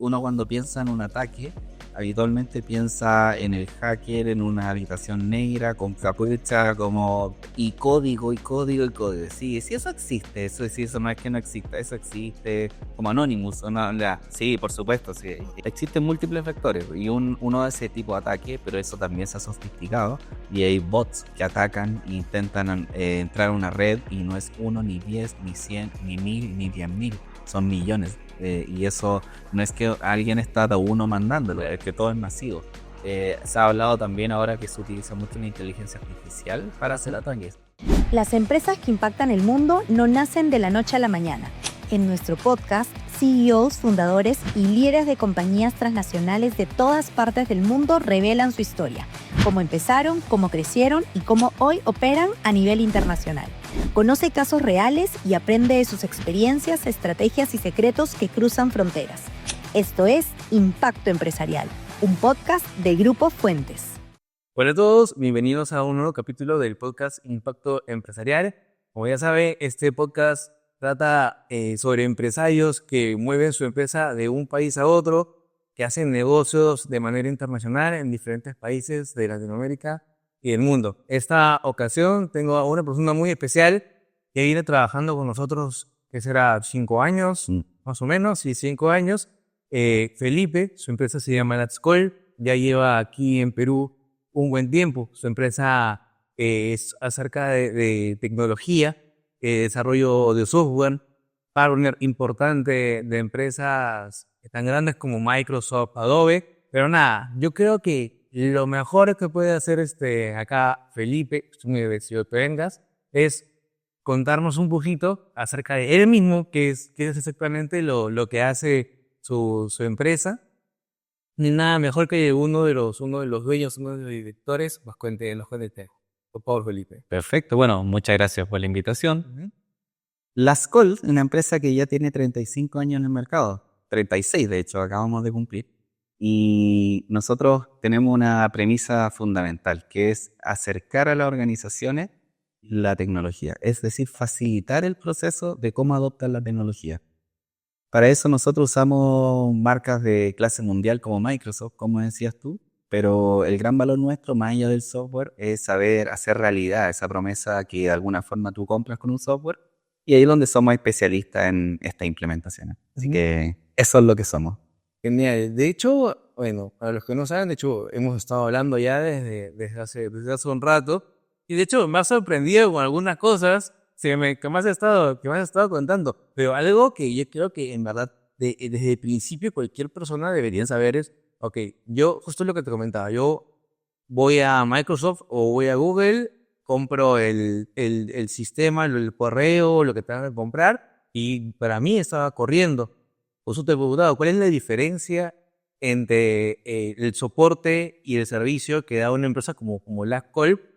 uno cuando piensa en un ataque, habitualmente piensa en el hacker en una habitación negra con capucha y código y código y código. Sí, sí, eso existe, eso no es que no exista, eso existe como Anonymous. ¿O no? Sí, por supuesto, sí. Existen múltiples vectores y uno de ese tipo de ataque, pero eso también se ha sofisticado y hay bots que atacan e intentan entrar a una red y no es 1, ni 10, ni 100, ni 1000, ni 10.000, son millones. Y eso no es que alguien está de uno mandándolo, es que todo es masivo. Se ha hablado también ahora que se utiliza mucho la inteligencia artificial para hacer ataques. Las empresas que impactan el mundo no nacen de la noche a la mañana. En nuestro podcast, CEOs, fundadores y líderes de compañías transnacionales de todas partes del mundo revelan su historia, cómo empezaron, cómo crecieron y cómo hoy operan a nivel internacional. Conoce casos reales y aprende de sus experiencias, estrategias y secretos que cruzan fronteras. Esto es Impacto Empresarial, un podcast de Grupo Fuentes. Hola a todos, bienvenidos a un nuevo capítulo del podcast Impacto Empresarial. Como ya saben, este podcast trata sobre empresarios que mueven su empresa de un país a otro, que hacen negocios de manera internacional en diferentes países de Latinoamérica y del mundo. Esta ocasión tengo a una persona muy especial que viene trabajando con nosotros, que será 5 años, más o menos, sí, 5 años. Felipe, su empresa se llama Let's Call, ya lleva aquí en Perú un buen tiempo. Su empresa es acerca de tecnología, desarrollo de software, partner importante de empresas tan grandes como Microsoft, Adobe. Pero nada, yo creo que lo mejor que puede hacer acá Felipe, estoy muy agradecido que vengas, es contarnos un poquito acerca de él mismo, qué es exactamente lo que hace su empresa. Ni nada mejor que uno de los dueños, uno de los directores, nos cuente. Por favor, Felipe. Perfecto, bueno, muchas gracias por la invitación. Las Call, una empresa que ya tiene 35 años en el mercado, 36 de hecho, acabamos de cumplir. Y nosotros tenemos una premisa fundamental, que es acercar a las organizaciones la tecnología, es decir, facilitar el proceso de cómo adoptan la tecnología. Para eso nosotros usamos marcas de clase mundial como Microsoft, como decías tú, pero el gran valor nuestro, más allá del software, es saber hacer realidad esa promesa que de alguna forma tú compras con un software, y ahí es donde somos especialistas en esta implementación. Así que eso es lo que somos. Genial. De hecho, bueno, para los que no saben, de hecho, hemos estado hablando ya desde hace un rato, y de hecho me ha sorprendido con algunas cosas que me has estado contando, pero algo que yo creo que en verdad desde el principio cualquier persona debería saber es, ok, yo, justo lo que te comentaba, yo voy a Microsoft o voy a Google, compro el sistema, el correo, lo que tenga que comprar, y para mí estaba corriendo. Por eso te he preguntado, ¿cuál es la diferencia entre el soporte y el servicio que da una empresa como Last Call,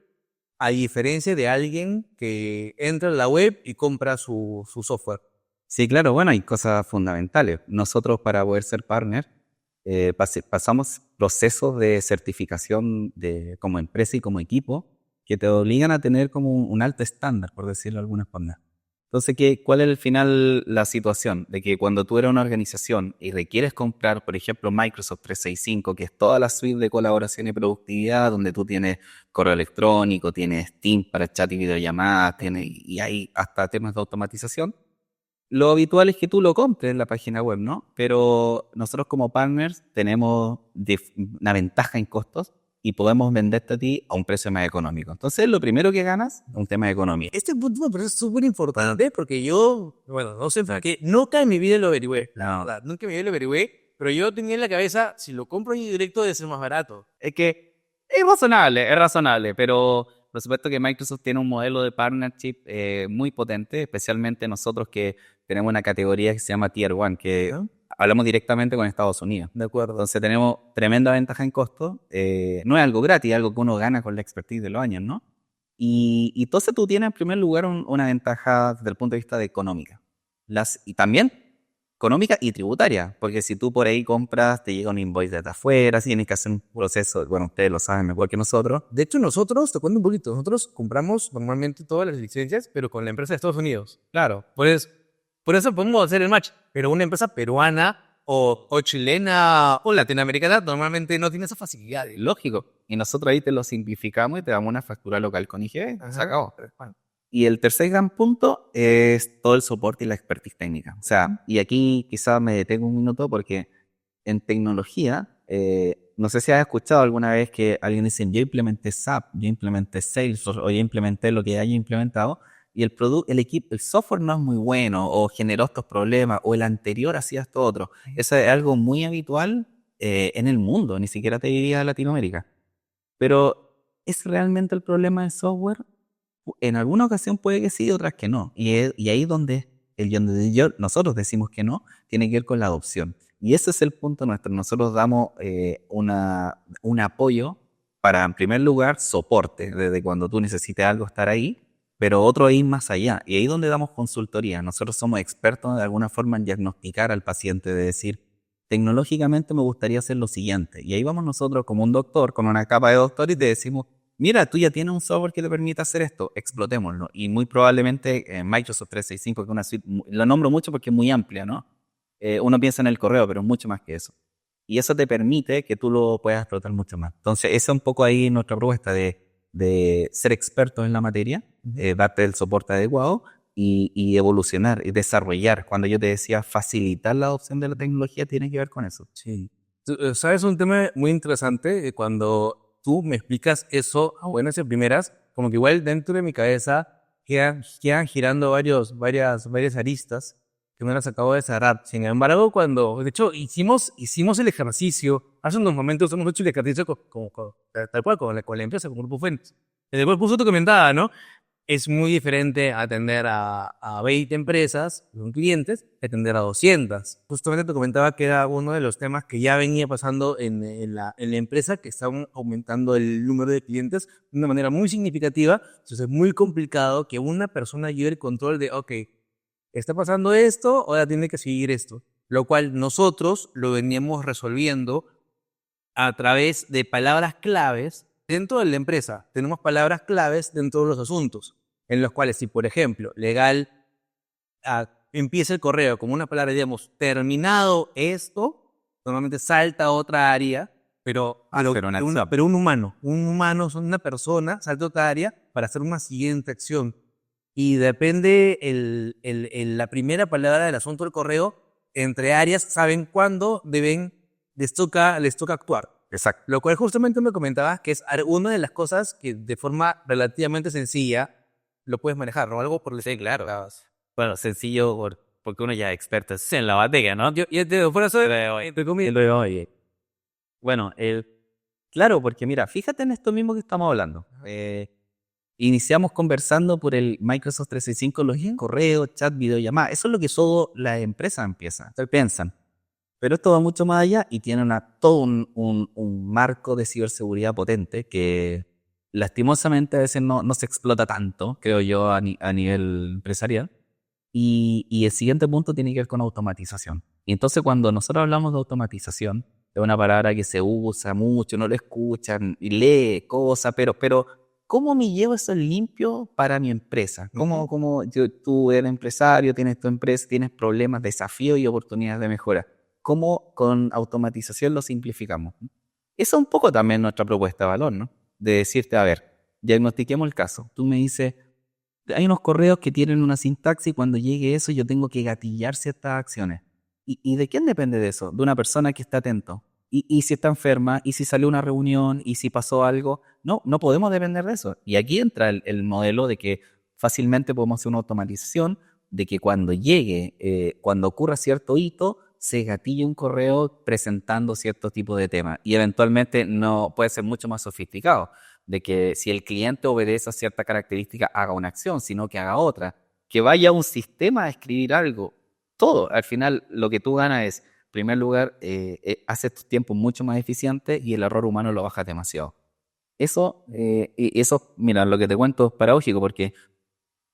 a diferencia de alguien que entra en la web y compra su software? Sí, claro, bueno, hay cosas fundamentales. Nosotros para poder ser partner pasamos procesos de certificación como empresa y como equipo que te obligan a tener como un alto estándar, por decirlo de alguna forma. Entonces, ¿cuál es al final la situación? De que cuando tú eres una organización y requieres comprar, por ejemplo, Microsoft 365, que es toda la suite de colaboración y productividad, donde tú tienes correo electrónico, tienes Teams para chat y videollamadas, y hay hasta temas de automatización, lo habitual es que tú lo compres en la página web, ¿no? Pero nosotros como partners tenemos una ventaja en costos y podemos venderte a ti a un precio más económico. Entonces, lo primero que ganas es un tema de economía. Este punto me parece súper importante porque yo, bueno, no sé, que nunca en mi vida lo averigüé. La verdad, nunca en mi vida lo averigüé, pero yo tenía en la cabeza, si lo compro en directo debe ser más barato. Es que es razonable, pero por supuesto que Microsoft tiene un modelo de partnership muy potente, especialmente nosotros que tenemos una categoría que se llama Tier 1, que hablamos directamente con Estados Unidos. De acuerdo. Entonces tenemos tremenda ventaja en costo. No es algo gratis, es algo que uno gana con la expertise de los años, ¿no? Y entonces tú tienes en primer lugar una ventaja desde el punto de vista de económica. Y también económica y tributaria, porque si tú por ahí compras, te llega un invoice desde afuera, si tienes que hacer un proceso, bueno, ustedes lo saben mejor que nosotros. De hecho, nosotros, te cuento un poquito, nosotros compramos normalmente todas las licencias, pero con la empresa de Estados Unidos. Claro, por eso podemos hacer el match, pero una empresa peruana o chilena o latinoamericana normalmente no tiene esa facilidad. Lógico. Y nosotros ahí te lo simplificamos y te damos una factura local con IGB. Se acabó. Bueno, Y el tercer gran punto es todo el soporte y la expertise técnica. O sea, y aquí quizás me detengo un minuto porque en tecnología, no sé si has escuchado alguna vez que alguien dice, yo implementé SAP, yo implementé Salesforce o yo implementé lo que haya implementado y el equipo, el software no es muy bueno o generó estos problemas o el anterior hacía esto otro. Eso es algo muy habitual en el mundo, ni siquiera te diría Latinoamérica. Pero ¿es realmente el problema del software? En alguna ocasión puede que sí, otras que no. Y ahí donde nosotros decimos que no, tiene que ver con la adopción. Y ese es el punto nuestro. Nosotros damos un apoyo para, en primer lugar, soporte, desde cuando tú necesites algo estar ahí, pero otro ir más allá. Y ahí donde damos consultoría. Nosotros somos expertos de alguna forma en diagnosticar al paciente, de decir, tecnológicamente me gustaría hacer lo siguiente. Y ahí vamos nosotros como un doctor, con una capa de doctor y te decimos, mira, tú ya tienes un software que te permite hacer esto, explotémoslo. Y muy probablemente Microsoft 365, que es una suite, lo nombro mucho porque es muy amplia, ¿no? Uno piensa en el correo, pero es mucho más que eso. Y eso te permite que tú lo puedas explotar mucho más. Entonces, esa es un poco ahí nuestra propuesta de ser expertos en la materia, darte el soporte adecuado y evolucionar y desarrollar. Cuando yo te decía facilitar la adopción de la tecnología, tiene que ver con eso. sí. ¿Sabes? Un tema muy interesante cuando tú me explicas eso a buenas y primeras, como que igual dentro de mi cabeza quedan girando varias aristas que no las acabo de cerrar. Sin embargo, de hecho, hicimos el ejercicio, hace unos momentos hemos hecho el ejercicio tal cual con la empresa, con Grupo Fénix. Y después justo te comentaba, ¿no? Es muy diferente atender a 20 empresas, son clientes, que atender a 200. Justamente te comentaba que era uno de los temas que ya venía pasando en la empresa, que estaban aumentando el número de clientes de una manera muy significativa. Entonces es muy complicado que una persona lleve el control de, ok, está pasando esto, ahora tiene que seguir esto. Lo cual nosotros lo veníamos resolviendo a través de palabras claves dentro de la empresa. Tenemos palabras claves dentro de los asuntos, en los cuales si, por ejemplo, legal empieza el correo como una palabra, digamos, terminado esto, normalmente salta a otra área, pero un humano, son una persona, salta a otra área para hacer una siguiente acción. Y depende la primera palabra del asunto del correo, entre áreas saben cuándo les toca actuar. Exacto. Lo cual justamente me comentabas que es una de las cosas que de forma relativamente sencilla lo puedes manejar, ¿no? Algo por el Sí, claro. Bueno, sencillo porque uno ya es experto en la materia, ¿no? Yo por eso te comí. Bueno, claro, porque mira, fíjate en esto mismo que estamos hablando. Iniciamos conversando por el Microsoft 365, login, correo, chat, videollamada. Eso es lo que todas las empresas piensan. Pero esto va mucho más allá y tiene todo un marco de ciberseguridad potente que lastimosamente a veces no se explota tanto, creo yo, a nivel empresarial. Y el siguiente punto tiene que ver con automatización. Y entonces cuando nosotros hablamos de automatización, es una palabra que se usa mucho, no lo escuchan, y lee cosas, pero ¿cómo me llevo eso limpio para mi empresa? ¿Cómo tú eres empresario, tienes tu empresa, tienes problemas, desafíos y oportunidades de mejora? ¿Cómo con automatización lo simplificamos? Esa es un poco también nuestra propuesta de valor, ¿no? De decirte, a ver, diagnostiquemos el caso. Tú me dices, hay unos correos que tienen una sintaxis y cuando llegue eso yo tengo que gatillar ciertas acciones. ¿Y de quién depende de eso? De una persona que está atento. ¿Y si está enferma? ¿Y si salió una reunión? ¿Y si pasó algo? No podemos depender de eso. Y aquí entra el modelo de que fácilmente podemos hacer una automatización, de que cuando llegue, cuando ocurra cierto hito, se gatille un correo presentando cierto tipo de tema. Y eventualmente no puede ser mucho más sofisticado, de que si el cliente obedece a cierta característica, haga una acción, sino que haga otra. Que vaya a un sistema a escribir algo. Todo. Al final, lo que tú ganas es, en primer lugar, haces tus tiempos mucho más eficientes y el error humano lo bajas demasiado. Eso, mira, lo que te cuento es paradójico porque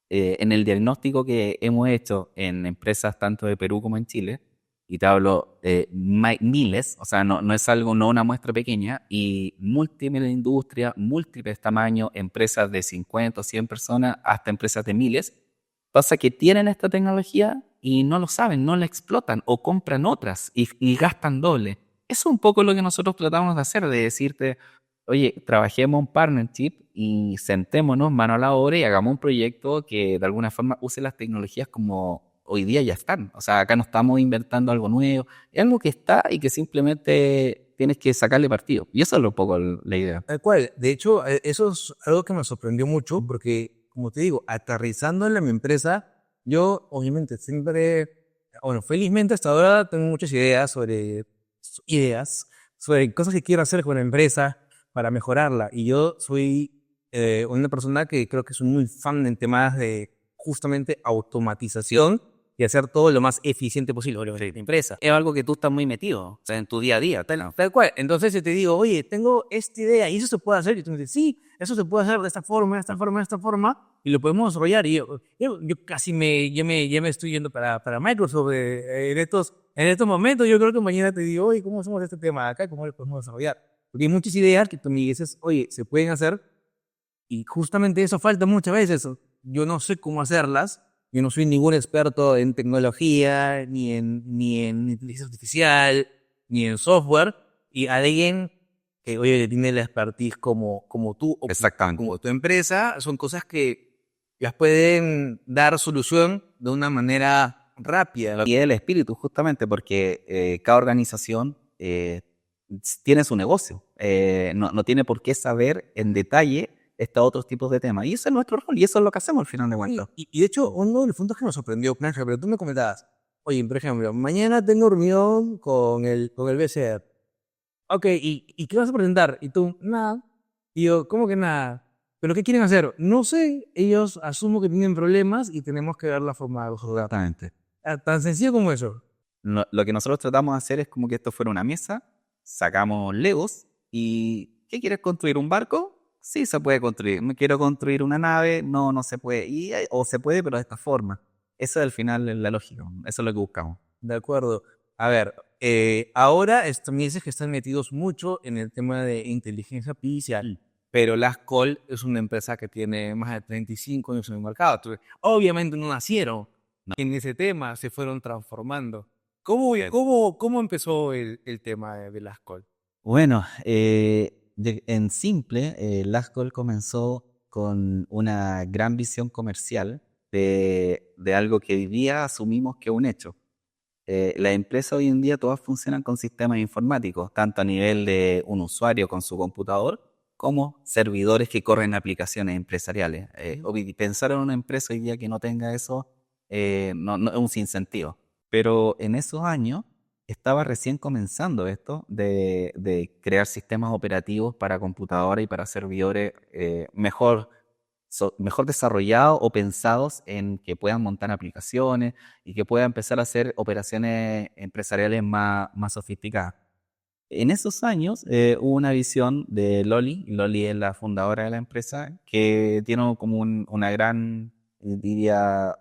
en el diagnóstico que hemos hecho en empresas tanto de Perú como en Chile, y te hablo miles, o sea, no es algo, no una muestra pequeña, y múltiples industrias, múltiples tamaños, empresas de 50 o 100 personas hasta empresas de miles, pasa que tienen esta tecnología y no lo saben, no la explotan o compran otras y gastan doble. Eso es un poco lo que nosotros tratamos de hacer, de decirte, oye, trabajemos un partnership y sentémonos mano a la obra y hagamos un proyecto que de alguna forma use las tecnologías como hoy día ya están. O sea, acá no estamos inventando algo nuevo, es algo que está y que simplemente tienes que sacarle partido. Y eso es un poco la idea. Tal cual. De hecho, eso es algo que me sorprendió mucho porque, como te digo, aterrizando en mi empresa, yo obviamente siempre, bueno, felizmente hasta ahora tengo muchas ideas sobre cosas que quiero hacer con la empresa para mejorarla. Y yo soy una persona que creo que soy muy fan en temas de justamente automatización y hacer todo lo más eficiente posible, obviamente, en la empresa. Es algo que tú estás muy metido, o sea, en tu día a día. Tal cual. Entonces yo te digo, oye, tengo esta idea y eso se puede hacer. Y tú me dices, sí, eso se puede hacer de esta forma, de esta forma, de esta forma, y lo podemos desarrollar. Y yo casi ya me estoy yendo para Microsoft en estos momentos. Yo creo que mañana te digo, oye, ¿cómo hacemos este tema acá? ¿Cómo lo podemos desarrollar? Porque hay muchas ideas que tú me dices, oye, se pueden hacer, y justamente eso falta muchas veces. Yo no sé cómo hacerlas. Yo no soy ningún experto en tecnología, ni en inteligencia artificial, ni en software. Y alguien que, oye, que tiene la expertise como tú o Exactamente. como tu empresa, son cosas que las pueden dar solución de una manera rápida. Y es el espíritu, justamente, porque cada organización tiene su negocio. No tiene por qué saber en detalle estos otros tipos de temas. Y ese es nuestro rol, y eso es lo que hacemos al final de cuentas. Y de hecho, uno de los puntos que me sorprendió, Canja, pero tú me comentabas, oye, por ejemplo, mañana tengo reunión con el BCR. Ok, ¿y qué vas a presentar? Y tú, nada. Y yo, ¿cómo que nada? ¿Pero qué quieren hacer? No sé, ellos asumo que tienen problemas y tenemos que ver la forma de resolver. Exactamente. Tan sencillo como eso. Lo que nosotros tratamos de hacer es como que esto fuera una mesa, sacamos Legos y ¿qué quieres construir? ¿Un barco? Sí, se puede construir. ¿Me quiero construir una nave? No, no se puede. O se puede, pero de esta forma. Esa es al final la lógica. Eso es lo que buscamos. De acuerdo. A ver, ahora me dices que están metidos mucho en el tema de inteligencia artificial, pero Lascol es una empresa que tiene más de 35 años en el mercado. Entonces, obviamente no nacieron en ese tema, se fueron transformando. ¿Cómo empezó el tema de Lascol? Bueno, en simple, Lascol comenzó con una gran visión comercial de algo que hoy día asumimos que es un hecho. Las empresas hoy en día todas funcionan con sistemas informáticos, tanto a nivel de un usuario con su computador, como servidores que corren aplicaciones empresariales. Pensar en una empresa hoy día que no tenga eso no es un sinsentido. Pero en esos años estaba recién comenzando esto de crear sistemas operativos para computadoras y para servidores mejor desarrollados o pensados en que puedan montar aplicaciones y que puedan empezar a hacer operaciones empresariales más sofisticadas. En esos años hubo una visión de Loli. Loli es la fundadora de la empresa, que tiene como una gran, diría,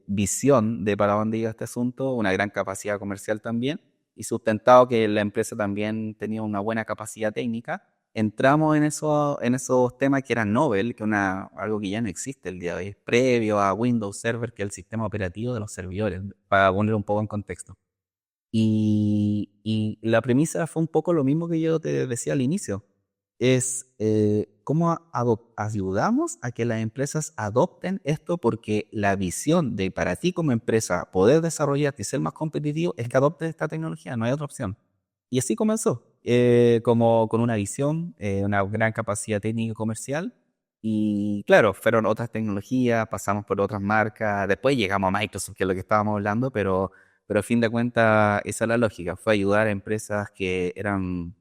visión de para dónde iba este asunto, una gran capacidad comercial también, y sustentado que la empresa también tenía una buena capacidad técnica. Entramos en esos temas que eran novel, que algo que ya no existe el día de hoy, es previo a Windows Server, que es el sistema operativo de los servidores, para poner un poco en contexto. Y la premisa fue un poco lo mismo que yo te decía al inicio. Es cómo ayudamos a que las empresas adopten esto, porque la visión de para ti como empresa poder desarrollarte y ser más competitivo es que adoptes esta tecnología, no hay otra opción. Y así comenzó, como con una visión, una gran capacidad técnica y comercial. Y claro, fueron otras tecnologías, pasamos por otras marcas, después llegamos a Microsoft, que es lo que estábamos hablando, pero a fin de cuentas esa es la lógica, fue ayudar a empresas que eran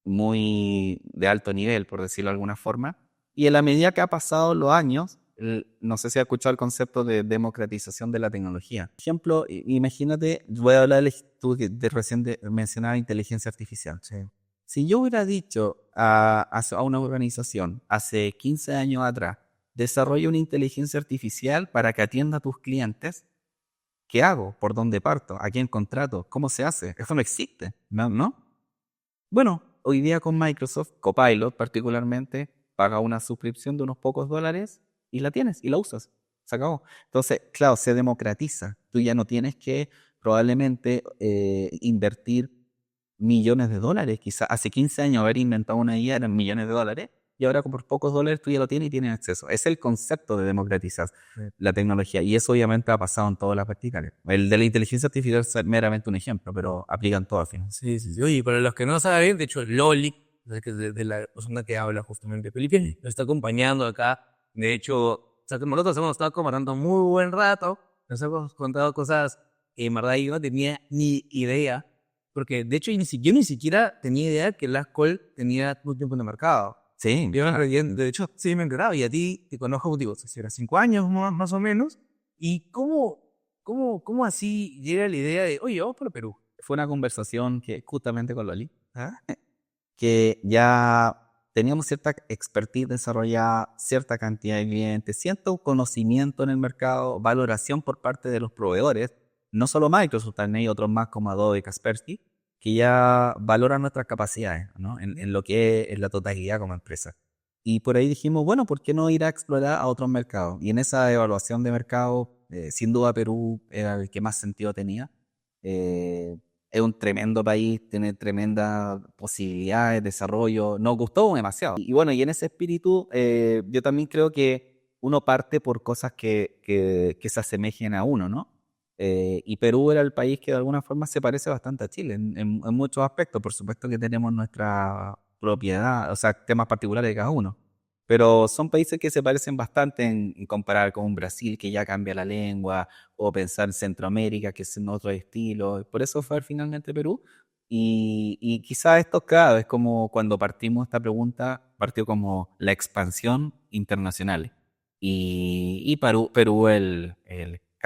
muy de alto nivel, por decirlo de alguna forma. Y en la medida que ha pasado los años, no sé si has escuchado el concepto de democratización de la tecnología. Por ejemplo, imagínate, voy a hablar, tú que recién mencionabas inteligencia artificial. Sí. Si yo hubiera dicho a una organización hace 15 años atrás, desarrolla una inteligencia artificial para que atienda a tus clientes, ¿qué hago? ¿Por dónde parto? ¿A quién contrato? ¿Cómo se hace? Eso no existe, ¿no? Bueno, hoy día con Microsoft, Copilot particularmente, paga una suscripción de unos pocos dólares y la tienes y la usas. se acabó. Entonces, claro, se democratiza. Tú ya no tienes que probablemente invertir millones de dólares. Quizás hace 15 años haber inventado una IA eran millones de dólares y ahora por pocos dólares tú ya lo tienes y tienes acceso. Es el concepto de democratizar la tecnología y eso obviamente ha pasado en todas las verticales. El de la inteligencia artificial es meramente un ejemplo, pero aplican todo al final. Sí, sí, sí. Oye, para los que no saben, de hecho, Loli, que es de la persona que habla justamente Felipe, nos está acompañando acá. De hecho, o sea, nosotros hemos estado conversando muy buen rato, nos hemos contado cosas que en verdad yo no tenía ni idea, porque de hecho yo ni siquiera tenía idea que Last Call tenía mucho tiempo en el mercado. Sí. Yo, de hecho, sí me he enterado, y a ti te conozco, digo, si era 5 años más o menos, y cómo así llega la idea de, oye, vamos para Perú. Fue una conversación que justamente con Loli, ¿Ah? que ya teníamos cierta expertise desarrollada, cierta cantidad de clientes, cierto conocimiento en el mercado, valoración por parte de los proveedores, no solo Microsoft, también hay otros más como Adobe y Kaspersky, que ya valoran nuestras capacidades, ¿no? En lo que es la totalidad como empresa. Y por ahí dijimos, bueno, ¿por qué no ir a explorar a otros mercados? Y en esa evaluación de mercado, sin duda Perú era el que más sentido tenía. Es un tremendo país, tiene tremendas posibilidades, desarrollo, nos gustó demasiado. Y bueno, y en ese espíritu, yo también creo que uno parte por cosas que se asemejen a uno, ¿no? Y Perú era el país que de alguna forma se parece bastante a Chile en muchos aspectos. Por supuesto que tenemos nuestra propiedad, o sea, temas particulares de cada uno. Pero son países que se parecen bastante en comparar con un Brasil que ya cambia la lengua, o pensar en Centroamérica que es en otro estilo. Por eso fue finalmente Perú. Y quizás esto, claro, es como cuando partimos esta pregunta, partió como la expansión internacional. Y Perú el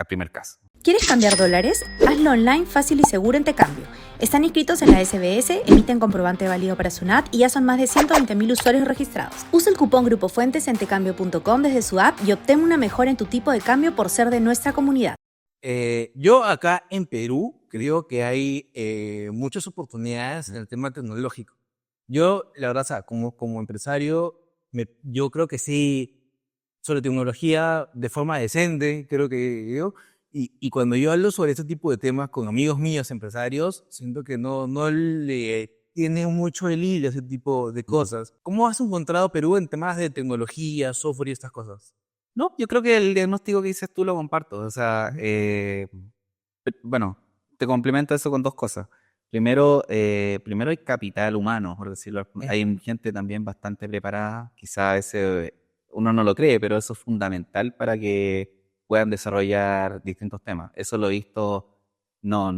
primer caso. ¿Quieres cambiar dólares? Hazlo online, fácil y seguro en Tecambio. Están inscritos en la SBS, emiten comprobante válido para su NAT y ya son más de 120.000 usuarios registrados. Usa el cupón Grupo Fuentes en tecambio.com desde su app y obtén una mejora en tu tipo de cambio por ser de nuestra comunidad. Yo acá en Perú creo que hay muchas oportunidades en el tema tecnológico. Yo, la verdad, o sea, como empresario, yo creo que sí, sobre tecnología de forma decente, creo que yo. Y cuando yo hablo sobre este tipo de temas con amigos míos, empresarios, siento que no le tiene mucho el hilo a ese tipo de cosas. ¿Cómo has encontrado Perú en temas de tecnología, software y estas cosas? No, yo creo que el diagnóstico que dices tú lo comparto. O sea, bueno, te complemento eso con dos cosas. Primero hay capital humano, por decirlo. Hay gente también bastante preparada. Quizás ese uno no lo cree, pero eso es fundamental para que puedan desarrollar distintos temas. Eso lo he visto no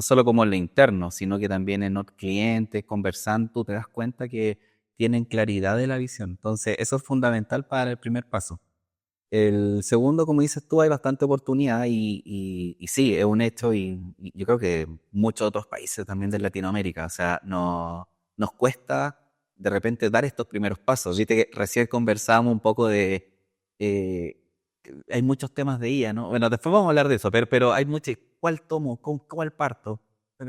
solo como en lo interno, sino que también en otros clientes, conversando, tú te das cuenta que tienen claridad de la visión. Entonces, eso es fundamental para el primer paso. El segundo, como dices tú, hay bastante oportunidad y sí, es un hecho y yo creo que muchos otros países también de Latinoamérica, o sea, nos cuesta de repente dar estos primeros pasos. Viste que recién conversábamos un poco de... hay muchos temas de IA, ¿no? Bueno, después vamos a hablar de eso, pero hay muchos... ¿Cuál tomo? ¿Con cuál parto?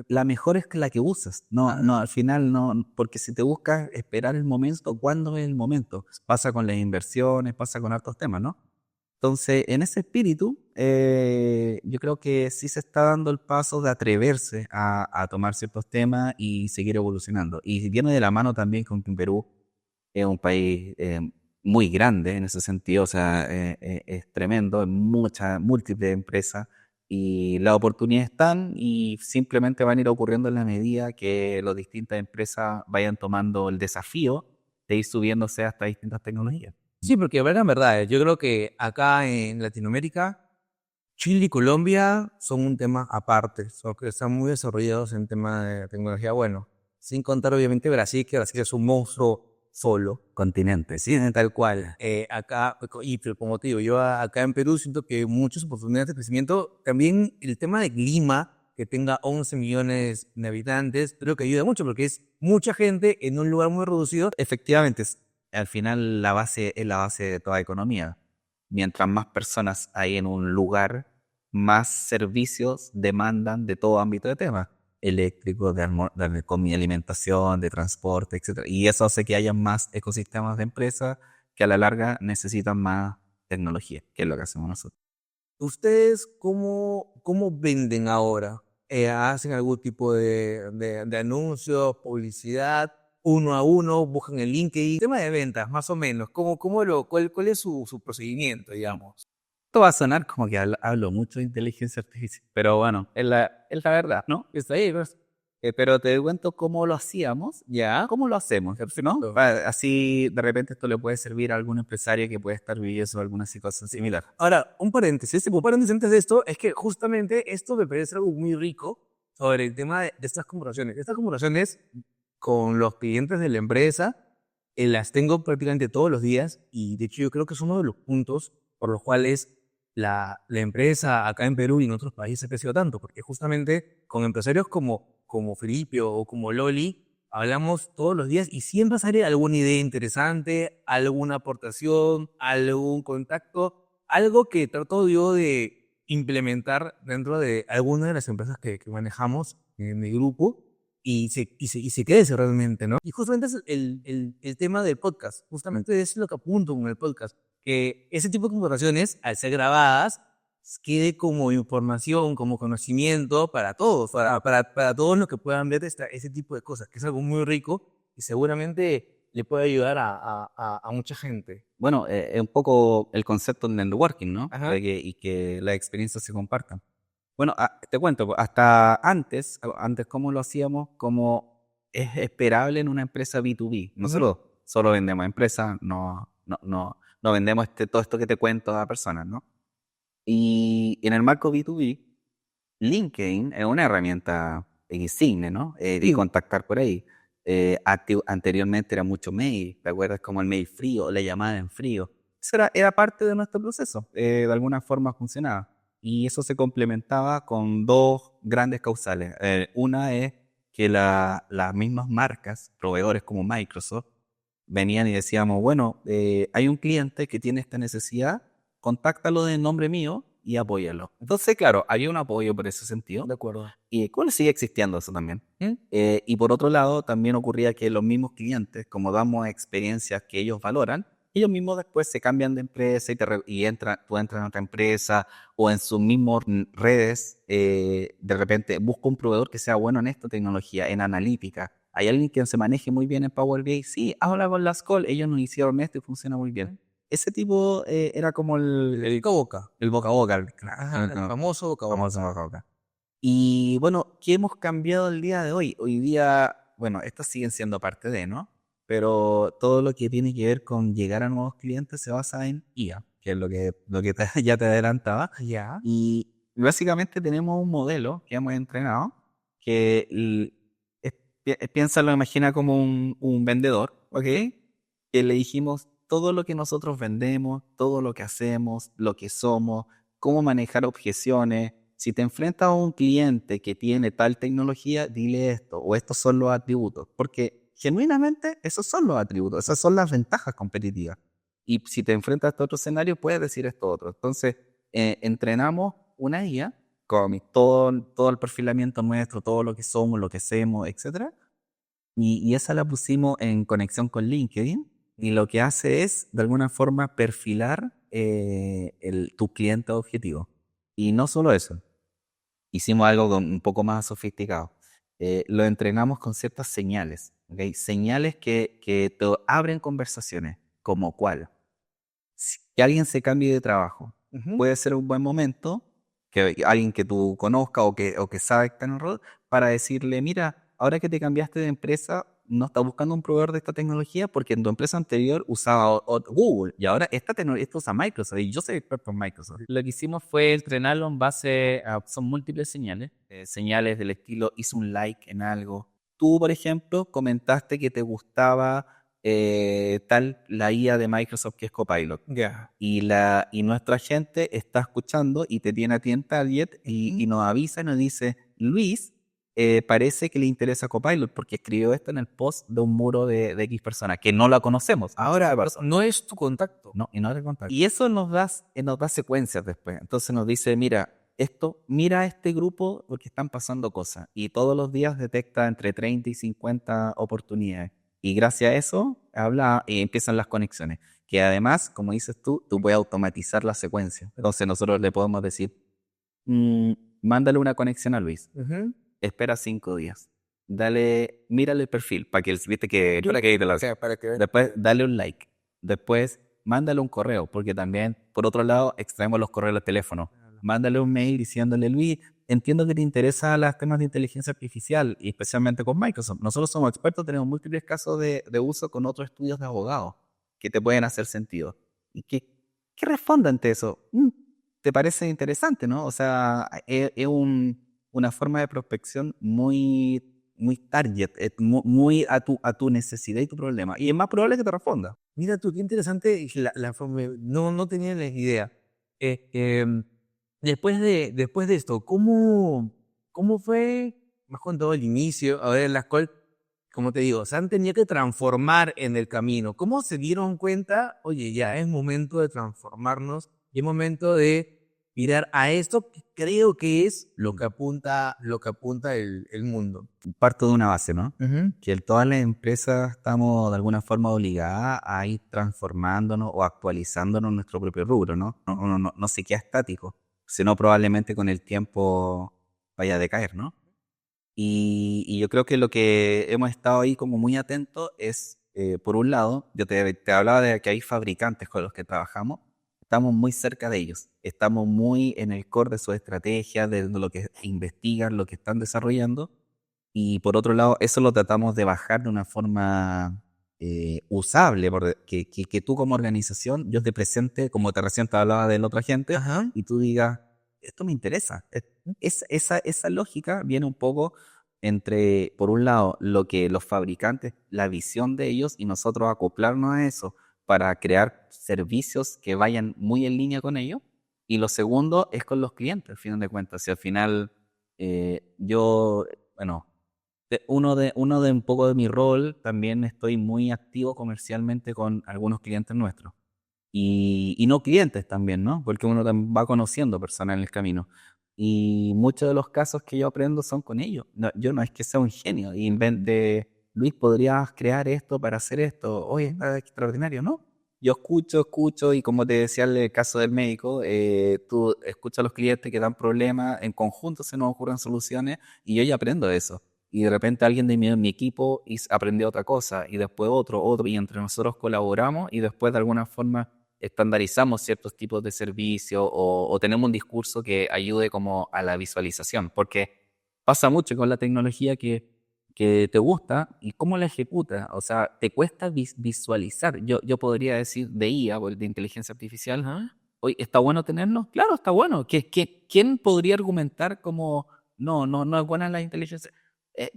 La mejor es la que usas. No, al final no, porque si te buscas esperar el momento, ¿cuándo es el momento? Pasa con las inversiones, pasa con hartos temas, ¿no? Entonces, en ese espíritu, yo creo que sí se está dando el paso de atreverse a tomar ciertos temas y seguir evolucionando. Y viene de la mano también con que Perú es un país muy grande en ese sentido, o sea, es tremendo, múltiples empresas y las oportunidades están y simplemente van a ir ocurriendo en la medida que las distintas empresas vayan tomando el desafío de ir subiéndose hasta distintas tecnologías. Sí, porque valgan verdad, yo creo que acá en Latinoamérica, Chile y Colombia son un tema aparte, son que están muy desarrollados en tema de tecnología, bueno, sin contar obviamente Brasil, que Brasil es un monstruo solo. Continente, sí, Tal cual. Acá, y como te digo, yo acá en Perú siento que hay muchas oportunidades de crecimiento. También el tema de clima, que tenga 11 millones de habitantes, creo que ayuda mucho porque es mucha gente en un lugar muy reducido. Efectivamente, al final la base es la base de toda economía. Mientras más personas hay en un lugar, más servicios demandan de todo ámbito de temas. Eléctricos, de comida, alimentación, de transporte, etc. Y eso hace que haya más ecosistemas de empresas que a la larga necesitan más tecnología, que es lo que hacemos nosotros. ¿Ustedes cómo venden ahora? ¿Hacen algún tipo de anuncios, publicidad, uno a uno, buscan el LinkedIn? Tema de ventas, más o menos. ¿Cuál es su procedimiento, digamos? Esto va a sonar como que hablo mucho de inteligencia artificial, pero bueno, es la verdad, ¿no? Está ahí, ¿ves? Pero te cuento cómo lo hacíamos, Ya. cómo lo hacemos, ¿no? Perfecto. Así de repente esto le puede servir a algún empresario que puede estar viviendo alguna situación similar. Ahora, un paréntesis antes de esto, es que justamente esto me parece algo muy rico sobre el tema de estas conversaciones. Estas conversaciones con los clientes de la empresa las tengo prácticamente todos los días y de hecho yo creo que es uno de los puntos por los cuales la empresa acá en Perú y en otros países ha crecido tanto, porque justamente con empresarios como Felipe o como Loli hablamos todos los días y siempre sale alguna idea interesante, alguna aportación, algún contacto, algo que trato yo de implementar dentro de alguna de las empresas que manejamos en mi grupo y se crece realmente, ¿no? Y justamente es el tema del podcast, justamente es lo que apunto con el podcast, que ese tipo de conversaciones, al ser grabadas, quede como información, como conocimiento para todos, para todos los que puedan ver ese tipo de cosas, que es algo muy rico y seguramente le puede ayudar a mucha gente. Bueno, es un poco el concepto de networking, ¿no? Ajá. Y que las experiencias se compartan. Bueno, te cuento, hasta antes, ¿cómo lo hacíamos? Como es esperable en una empresa B2B. Nosotros solo vendemos a empresas, no vendemos todo esto que te cuento a personas, ¿no? Y en el marco B2B, LinkedIn es una herramienta insigne, ¿no? De contactar por ahí. Anteriormente era mucho mail, ¿te acuerdas? Como el mail frío, la llamada en frío. Eso era parte de nuestro proceso, de alguna forma funcionaba. Y eso se complementaba con dos grandes causales. Una es que las mismas marcas, proveedores como Microsoft, venían y decíamos, bueno, hay un cliente que tiene esta necesidad, contáctalo de nombre mío y apóyalo. Entonces, claro, había un apoyo por ese sentido. De acuerdo. Y ¿cuál sigue existiendo eso también? Y por otro lado, también ocurría que los mismos clientes, como damos experiencias que ellos valoran, ellos mismos después se cambian de empresa tú entras en otra empresa o en sus mismas redes, de repente busca un proveedor que sea bueno en esta tecnología, en analítica. ¿Hay alguien que se maneje muy bien en Power BI? Sí, habla con las call, ellos nos hicieron esto y funciona muy bien. Ese tipo era como El boca a boca. el boca a boca. Ajá, el famoso boca a boca. Famoso boca a boca. Y bueno, ¿qué hemos cambiado el día de hoy? Hoy día, bueno, estas siguen siendo parte de, ¿no? Pero todo lo que tiene que ver con llegar a nuevos clientes se basa en IA, que es lo que ya te adelantaba. Ya. Y básicamente tenemos un modelo que hemos entrenado que piénsalo, imagina como un vendedor, ¿ok? Que le dijimos todo lo que nosotros vendemos, todo lo que hacemos, lo que somos, cómo manejar objeciones. Si te enfrentas a un cliente que tiene tal tecnología, dile esto, o estos son los atributos, porque genuinamente esos son los atributos, esas son las ventajas competitivas. Y si te enfrentas a este otro escenario, puedes decir esto otro. Entonces, entrenamos una guía con todo el perfilamiento nuestro, todo lo que somos, lo que hacemos, etc. Y esa la pusimos en conexión con LinkedIn. Y lo que hace es, de alguna forma, perfilar tu cliente objetivo. Y no solo eso, hicimos algo un poco más sofisticado. Lo entrenamos con ciertas señales, ¿okay? Señales que te abren conversaciones, como cuál. Que alguien se cambie de trabajo. Puede ser un buen momento que alguien que tú conozcas o que sabe que está en el rol para decirle, mira, ahora que te cambiaste de empresa, no estás buscando un proveedor de esta tecnología porque en tu empresa anterior usaba Google y ahora esta usa Microsoft y yo soy experto en Microsoft. Lo que hicimos fue entrenarlo en base a, son múltiples señales, señales del estilo, hice un like en algo. Tú, por ejemplo, comentaste que te gustaba la IA de Microsoft que es Copilot. Ya. Y nuestra gente está escuchando y te tiene a ti en target y nos avisa y nos dice, Luis, parece que le interesa Copilot porque escribió esto en el post de un muro de X persona que no la conocemos. Ahora No es tu contacto. no, y no es de contacto. Y eso nos da secuencias después. Entonces nos dice, mira este grupo porque están pasando cosas. Y todos los días detecta entre 30 y 50 oportunidades. Y gracias a eso habla y empiezan las conexiones. que además, como dices tú puedes automatizar la secuencia. Entonces nosotros le podemos decir, mándale una conexión a Luis, espera 5 días, mírale el perfil, para que él, viste que, para que te la- para que vean. después dale un like, después mándale un correo, porque también, por otro lado, extraemos los correos del teléfono. Mándale un mail diciéndole, Luis, entiendo que te interesan los temas de inteligencia artificial, y especialmente con Microsoft. Nosotros somos expertos, tenemos múltiples casos de uso con otros estudios de abogados que te pueden hacer sentido. ¿Y qué responde ante eso? ¿Te parece interesante, no? O sea, es una forma de prospección muy target, muy a tu necesidad y tu problema. Y es más probable que te responda. Mira tú, qué interesante la forma. No tenía la idea. Después de esto, ¿cómo fue, me has contado el inicio, a ver, en las cual, como te digo, se han tenido que transformar en el camino? ¿Cómo se dieron cuenta, oye, ya es momento de transformarnos y es momento de mirar a esto que creo que es lo que apunta el mundo? Parto de una base, ¿no? Que todas las empresas estamos de alguna forma obligadas a ir transformándonos o actualizándonos en nuestro propio rubro, ¿no? No se queda estático, sino probablemente con el tiempo vaya a decaer, ¿no? Y yo creo que lo que hemos estado ahí como muy atentos es, por un lado, yo te hablaba de que hay fabricantes con los que trabajamos, estamos muy cerca de ellos, estamos muy en el core de su estrategia, de lo que investigan, lo que están desarrollando, y por otro lado, eso lo tratamos de bajar de una forma usable, que tú como organización, yo te presente, como te recién te hablaba de la otra gente, Ajá. y tú digas, esto me interesa. Esa lógica viene un poco entre, por un lado, lo que los fabricantes, la visión de ellos, y nosotros acoplarnos a eso para crear servicios que vayan muy en línea con ellos. Y lo segundo es con los clientes, al final de cuentas. Si al final bueno, uno de un poco de mi rol, también estoy muy activo comercialmente con algunos clientes nuestros. Y no clientes también, ¿no? Porque uno también va conociendo personas en el camino. Y muchos de los casos que yo aprendo son con ellos. Yo no es que sea un genio y invente, Luis, ¿podrías crear esto para hacer esto? Oye, está extraordinario, ¿no? Yo escucho y como te decía en el caso del médico, tú escuchas a los clientes que dan problemas, en conjunto se nos ocurren soluciones y yo ya aprendo de eso. Y de repente alguien de mi equipo aprendió otra cosa y después otro, y entre nosotros colaboramos y después de alguna forma estandarizamos ciertos tipos de servicios o tenemos un discurso que ayude como a la visualización, porque pasa mucho con la tecnología que te gusta y cómo la ejecuta, o sea, te cuesta visualizar. Yo podría decir de IA, o de inteligencia artificial, oye, ¿está bueno tenerlo? Claro, está bueno. ¿Quién podría argumentar como, no es buena la inteligencia?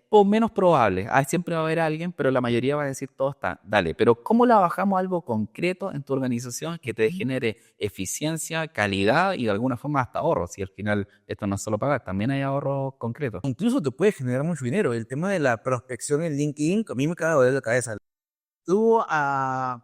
Pues menos probable. Siempre va a haber alguien, pero la mayoría va a decir todo está, dale. Pero ¿cómo la bajamos a algo concreto en tu organización que te genere eficiencia, calidad y de alguna forma hasta ahorro? Si al final esto no es solo pagar, también hay ahorros concretos. Incluso te puede generar mucho dinero. El tema de la prospección en LinkedIn, a mí me acaba de doler la cabeza. ¿Tú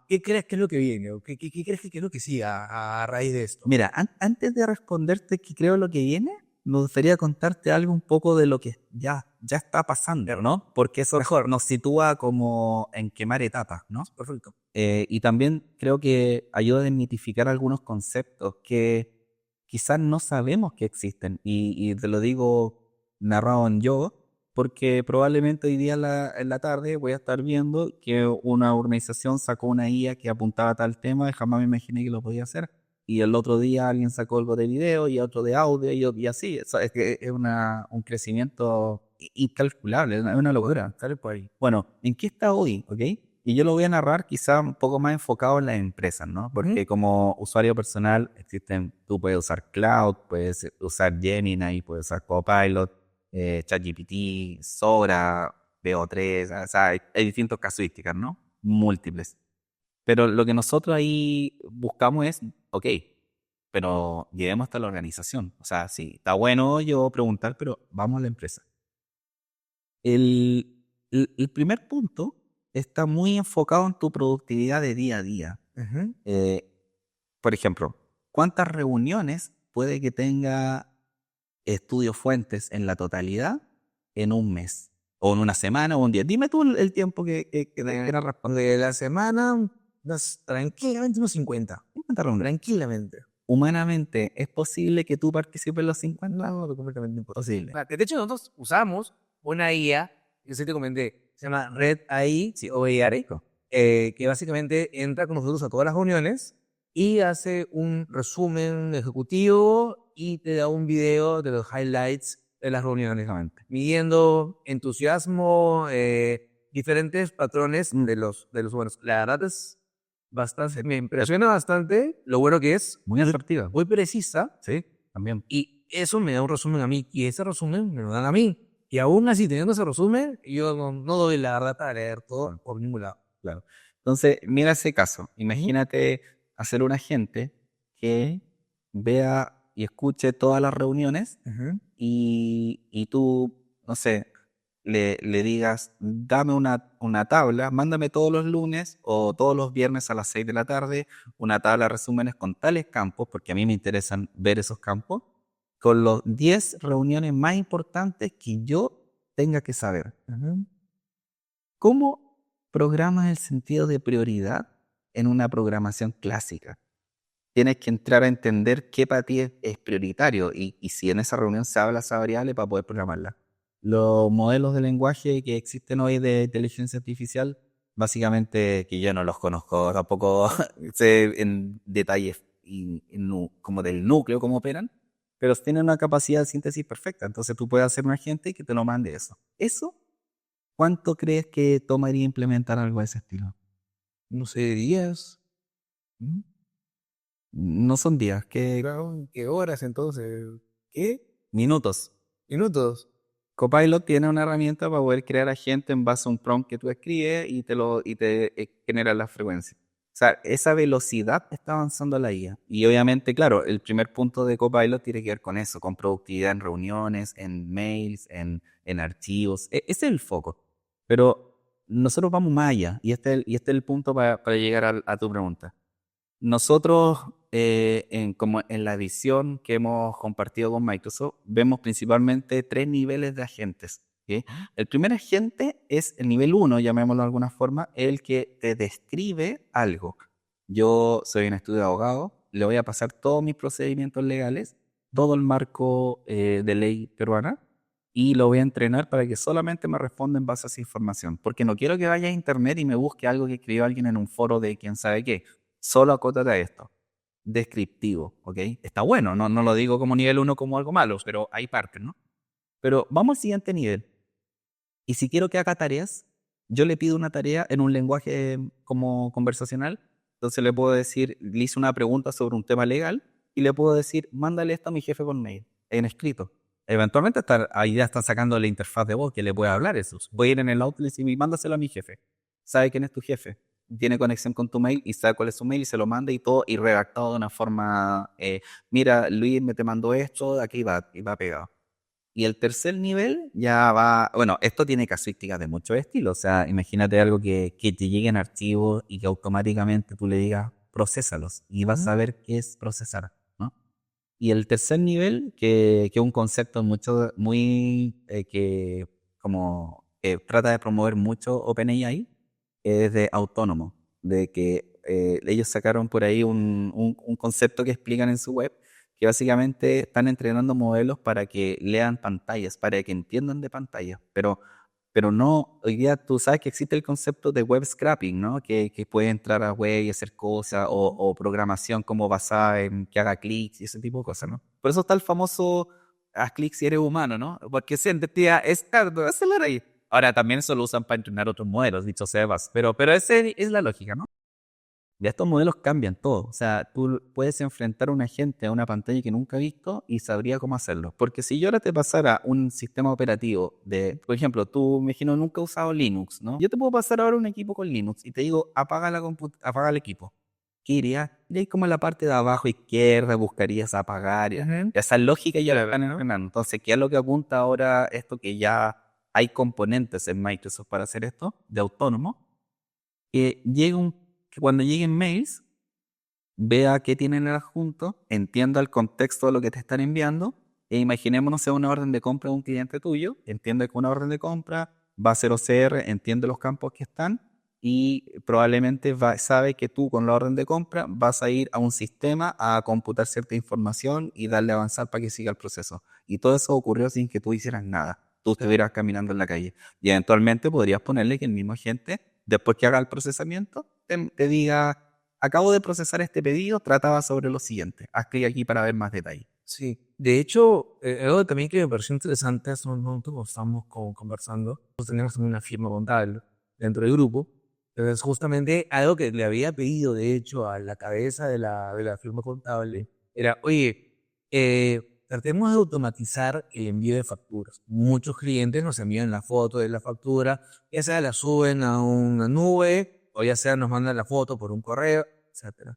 qué crees que es lo que viene? ¿O qué crees que es lo que sigue a raíz de esto? Mira, antes de responderte qué creo lo que viene, me gustaría contarte algo un poco de lo que ya está pasando, ¿no? Porque eso mejor nos sitúa como en quemar etapas, ¿no? Perfecto. Y también creo que ayuda a desmitificar algunos conceptos que quizás no sabemos que existen. Y te lo digo narrado en yo, porque probablemente hoy día en la tarde voy a estar viendo que una organización sacó una IA que apuntaba a tal tema y jamás me imaginé que lo podía hacer. Y el otro día alguien sacó algo de video y otro de audio y así. Es que es un crecimiento incalculable, es una locura. Sale por ahí. Bueno, ¿en qué está hoy? ¿Ok? Y yo lo voy a narrar quizá un poco más enfocado en las empresas, ¿no? Porque como usuario personal tú puedes usar Cloud, puedes usar Gemini, puedes usar Copilot, ChatGPT, Sora, VO3, o sea, hay distintas casuísticas, ¿no? Múltiples. Pero lo que nosotros ahí buscamos es, ok, pero lleguemos hasta la organización. O sea, sí, está bueno yo preguntar, pero vamos a la empresa. El primer punto está muy enfocado en tu productividad de día a día. Por ejemplo, ¿cuántas reuniones puede que tenga Estudio Fuentes en la totalidad en un mes? O en una semana o un día. Dime tú el tiempo que De la semana, tranquilamente unos 50. 50 reuniones. Tranquilamente. Humanamente, ¿es posible que tú participes en los 50? No, completamente imposible. Posible. De hecho, nosotros usamos una IA, yo sí te comenté, se llama Red AI, Sí, OER. que básicamente entra con nosotros a todas las reuniones y hace un resumen ejecutivo y te da un video de los highlights de las reuniones, midiendo entusiasmo, diferentes patrones de los humanos. La verdad es bastante, me impresiona bastante lo bueno que es, Muy atractiva. muy precisa, Sí, también. y eso me da un resumen a mí, y ese resumen me lo dan a mí. Y aún así, teniendo ese resumen, yo no doy la verdad para leer todo por ningún lado. Claro. Entonces, mira ese caso. Imagínate hacer un agente que vea y escuche todas las reuniones y tú, no sé, le digas, dame una tabla, mándame todos los lunes o todos los viernes a las 6 de la tarde una tabla de resúmenes con tales campos, porque a mí me interesan ver esos campos, con los 10 reuniones más importantes que yo tenga que saber. ¿Cómo programas el sentido de prioridad en una programación clásica? Tienes que entrar a entender qué para ti es prioritario y si en esa reunión se habla esa variable para poder programarla. Los modelos de lenguaje que existen hoy de inteligencia artificial, básicamente que yo no los conozco, tampoco sé en detalles como del núcleo, cómo operan, pero tienen una capacidad de síntesis perfecta. Entonces tú puedes hacer un agente que te lo mande eso. Eso, ¿cuánto crees que tomaría implementar algo de ese estilo? No sé, días. ¿Mm? No son días, ¿qué? Claro, ¿qué horas entonces? ¿Qué? Minutos. ¿Minutos? Copilot tiene una herramienta para poder crear agente en base a un prompt que tú escribes y te genera la frecuencia. O sea, esa velocidad está avanzando la IA. Y obviamente, claro, el primer punto de Copilot tiene que ver con eso, con productividad en reuniones, en mails, en archivos. Ese es el foco. Pero nosotros vamos más allá. Y este es el punto para llegar a tu pregunta. Nosotros, como en la visión que hemos compartido con Microsoft, vemos principalmente 3 niveles de agentes. ¿Ok? El primer agente es el nivel 1, llamémoslo de alguna forma, el que te describe algo. Yo soy un estudio de abogado, le voy a pasar todos mis procedimientos legales, todo el marco de ley peruana, y lo voy a entrenar para que solamente me responda en base a esa información. Porque no quiero que vaya a internet y me busque algo que escribió alguien en un foro de quién sabe qué. Solo acótate a esto. Descriptivo, ¿ok? Está bueno, no lo digo como nivel 1 como algo malo, pero hay partes, ¿no? Pero vamos al siguiente nivel. Y si quiero que haga tareas, yo le pido una tarea en un lenguaje como conversacional. Entonces le puedo decir, le hice una pregunta sobre un tema legal y le puedo decir, mándale esto a mi jefe por mail, en escrito. Eventualmente ahí ya están sacando la interfaz de voz que le puede hablar eso. Voy a ir en el Outlook y mándaselo a mi jefe. ¿Sabe quién es tu jefe? Tiene conexión con tu mail y sabe cuál es su mail y se lo manda y todo y redactado de una forma, mira, Luis me te mandó esto, aquí va, y va pegado. Y el tercer nivel ya va, bueno, esto tiene casuísticas de muchos estilos, o sea, imagínate algo que te llegue en archivos y que automáticamente tú le digas, procesalos y vas a ver qué es procesar, ¿no? Y el tercer nivel, que es un concepto muy, que como trata de promover mucho OpenAI, es de autónomo, de que ellos sacaron por ahí un concepto que explican en su web, que básicamente están entrenando modelos para que lean pantallas, para que entiendan de pantallas, pero no, hoy día tú sabes que existe el concepto de web scraping, ¿no? Que puede entrar a web y hacer cosas, o programación como basada en que haga clics y ese tipo de cosas, ¿no? Por eso está el famoso haz clics si eres humano, ¿no? Porque se entendía, es tarde, acelera ahí. Ahora también eso lo usan para entrenar otros modelos, dicho sea de paso, pero esa es la lógica, ¿no? Ya estos modelos cambian todo. O sea, tú puedes enfrentar a un agente a una pantalla que nunca has visto y sabría cómo hacerlo. Porque si yo ahora te pasara un sistema operativo por ejemplo, tú me imagino nunca has usado Linux, ¿no? Yo te puedo pasar ahora un equipo con Linux y te digo, apaga el equipo. ¿Qué irías? Irías como en la parte de abajo izquierda, buscarías apagar. Esa lógica ya la están entrenando. Entonces, ¿qué es lo que apunta ahora esto que ya hay componentes en Microsoft para hacer esto, de autónomo? Que cuando lleguen mails, vea qué tienen el adjunto, entienda el contexto de lo que te están enviando, e imaginémonos sea una orden de compra de un cliente tuyo, entiende que una orden de compra va a ser OCR, entiende los campos que están, y probablemente sabe que tú con la orden de compra vas a ir a un sistema a computar cierta información y darle a avanzar para que siga el proceso. Y todo eso ocurrió sin que tú hicieras nada. Tú estuvieras caminando en la calle. Y eventualmente podrías ponerle que el mismo agente, después que haga el procesamiento, te diga, acabo de procesar este pedido, trataba sobre lo siguiente. Haz clic aquí para ver más detalles. Sí, de hecho, algo también que me pareció interesante hace un momento cuando estábamos conversando, nosotros teníamos también una firma contable dentro del grupo, entonces justamente algo que le había pedido, de hecho, a la cabeza de la firma contable, era, oye, tratemos de automatizar el envío de facturas. Muchos clientes nos envían la foto de la factura, ya sea la suben a una nube, o ya sea nos mandan la foto por un correo, etcétera.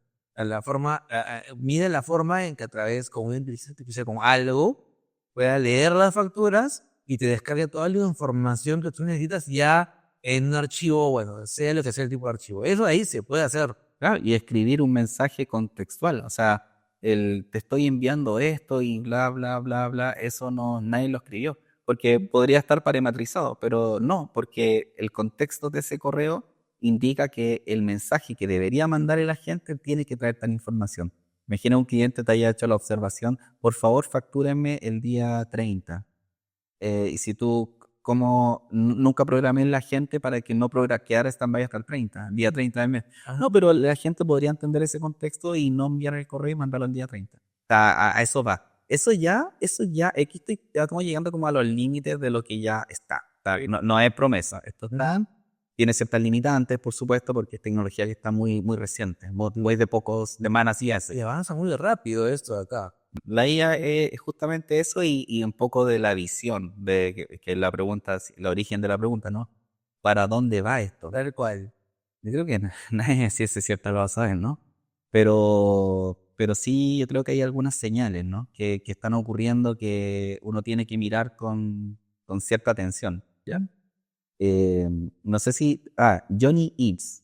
Mide la forma en que a través con una inteligencia artificial, con algo, pueda leer las facturas y te descargue toda la información que tú necesitas ya en un archivo, bueno, sea lo que sea el tipo de archivo. Eso ahí se puede hacer. Claro, y escribir un mensaje contextual, o sea, te estoy enviando esto y bla, bla, bla, bla, eso no, nadie lo escribió, porque podría estar parametrizado, pero no, porque el contexto de ese correo indica que el mensaje que debería mandar el agente tiene que traer tal información. Imagina un cliente te haya hecho la observación, por favor factúrenme el día 30. Y si tú, como nunca programé la gente para que no quedara stand-by hasta el 30, día 30 del mes. Ajá. No, pero la gente podría entender ese contexto y no enviar el correo y mandarlo el día 30. O sea, a eso va. Aquí estamos llegando como a los límites de lo que ya está. O sea, no es promesa. Esto está, tiene ciertas limitantes, por supuesto, porque es tecnología que está muy, muy reciente, muy de pocos semanas y hace. Y avanza muy rápido esto de acá. La IA es justamente eso y un poco de la visión, de que la pregunta, el origen de la pregunta, ¿no? ¿Para dónde va esto? Tal cual. Yo creo que nadie si es cierto lo va a saber, ¿no? Pero sí, yo creo que hay algunas señales, ¿no? Que están ocurriendo que uno tiene que mirar con cierta atención, ¿ya? No sé si... Johnny Ives.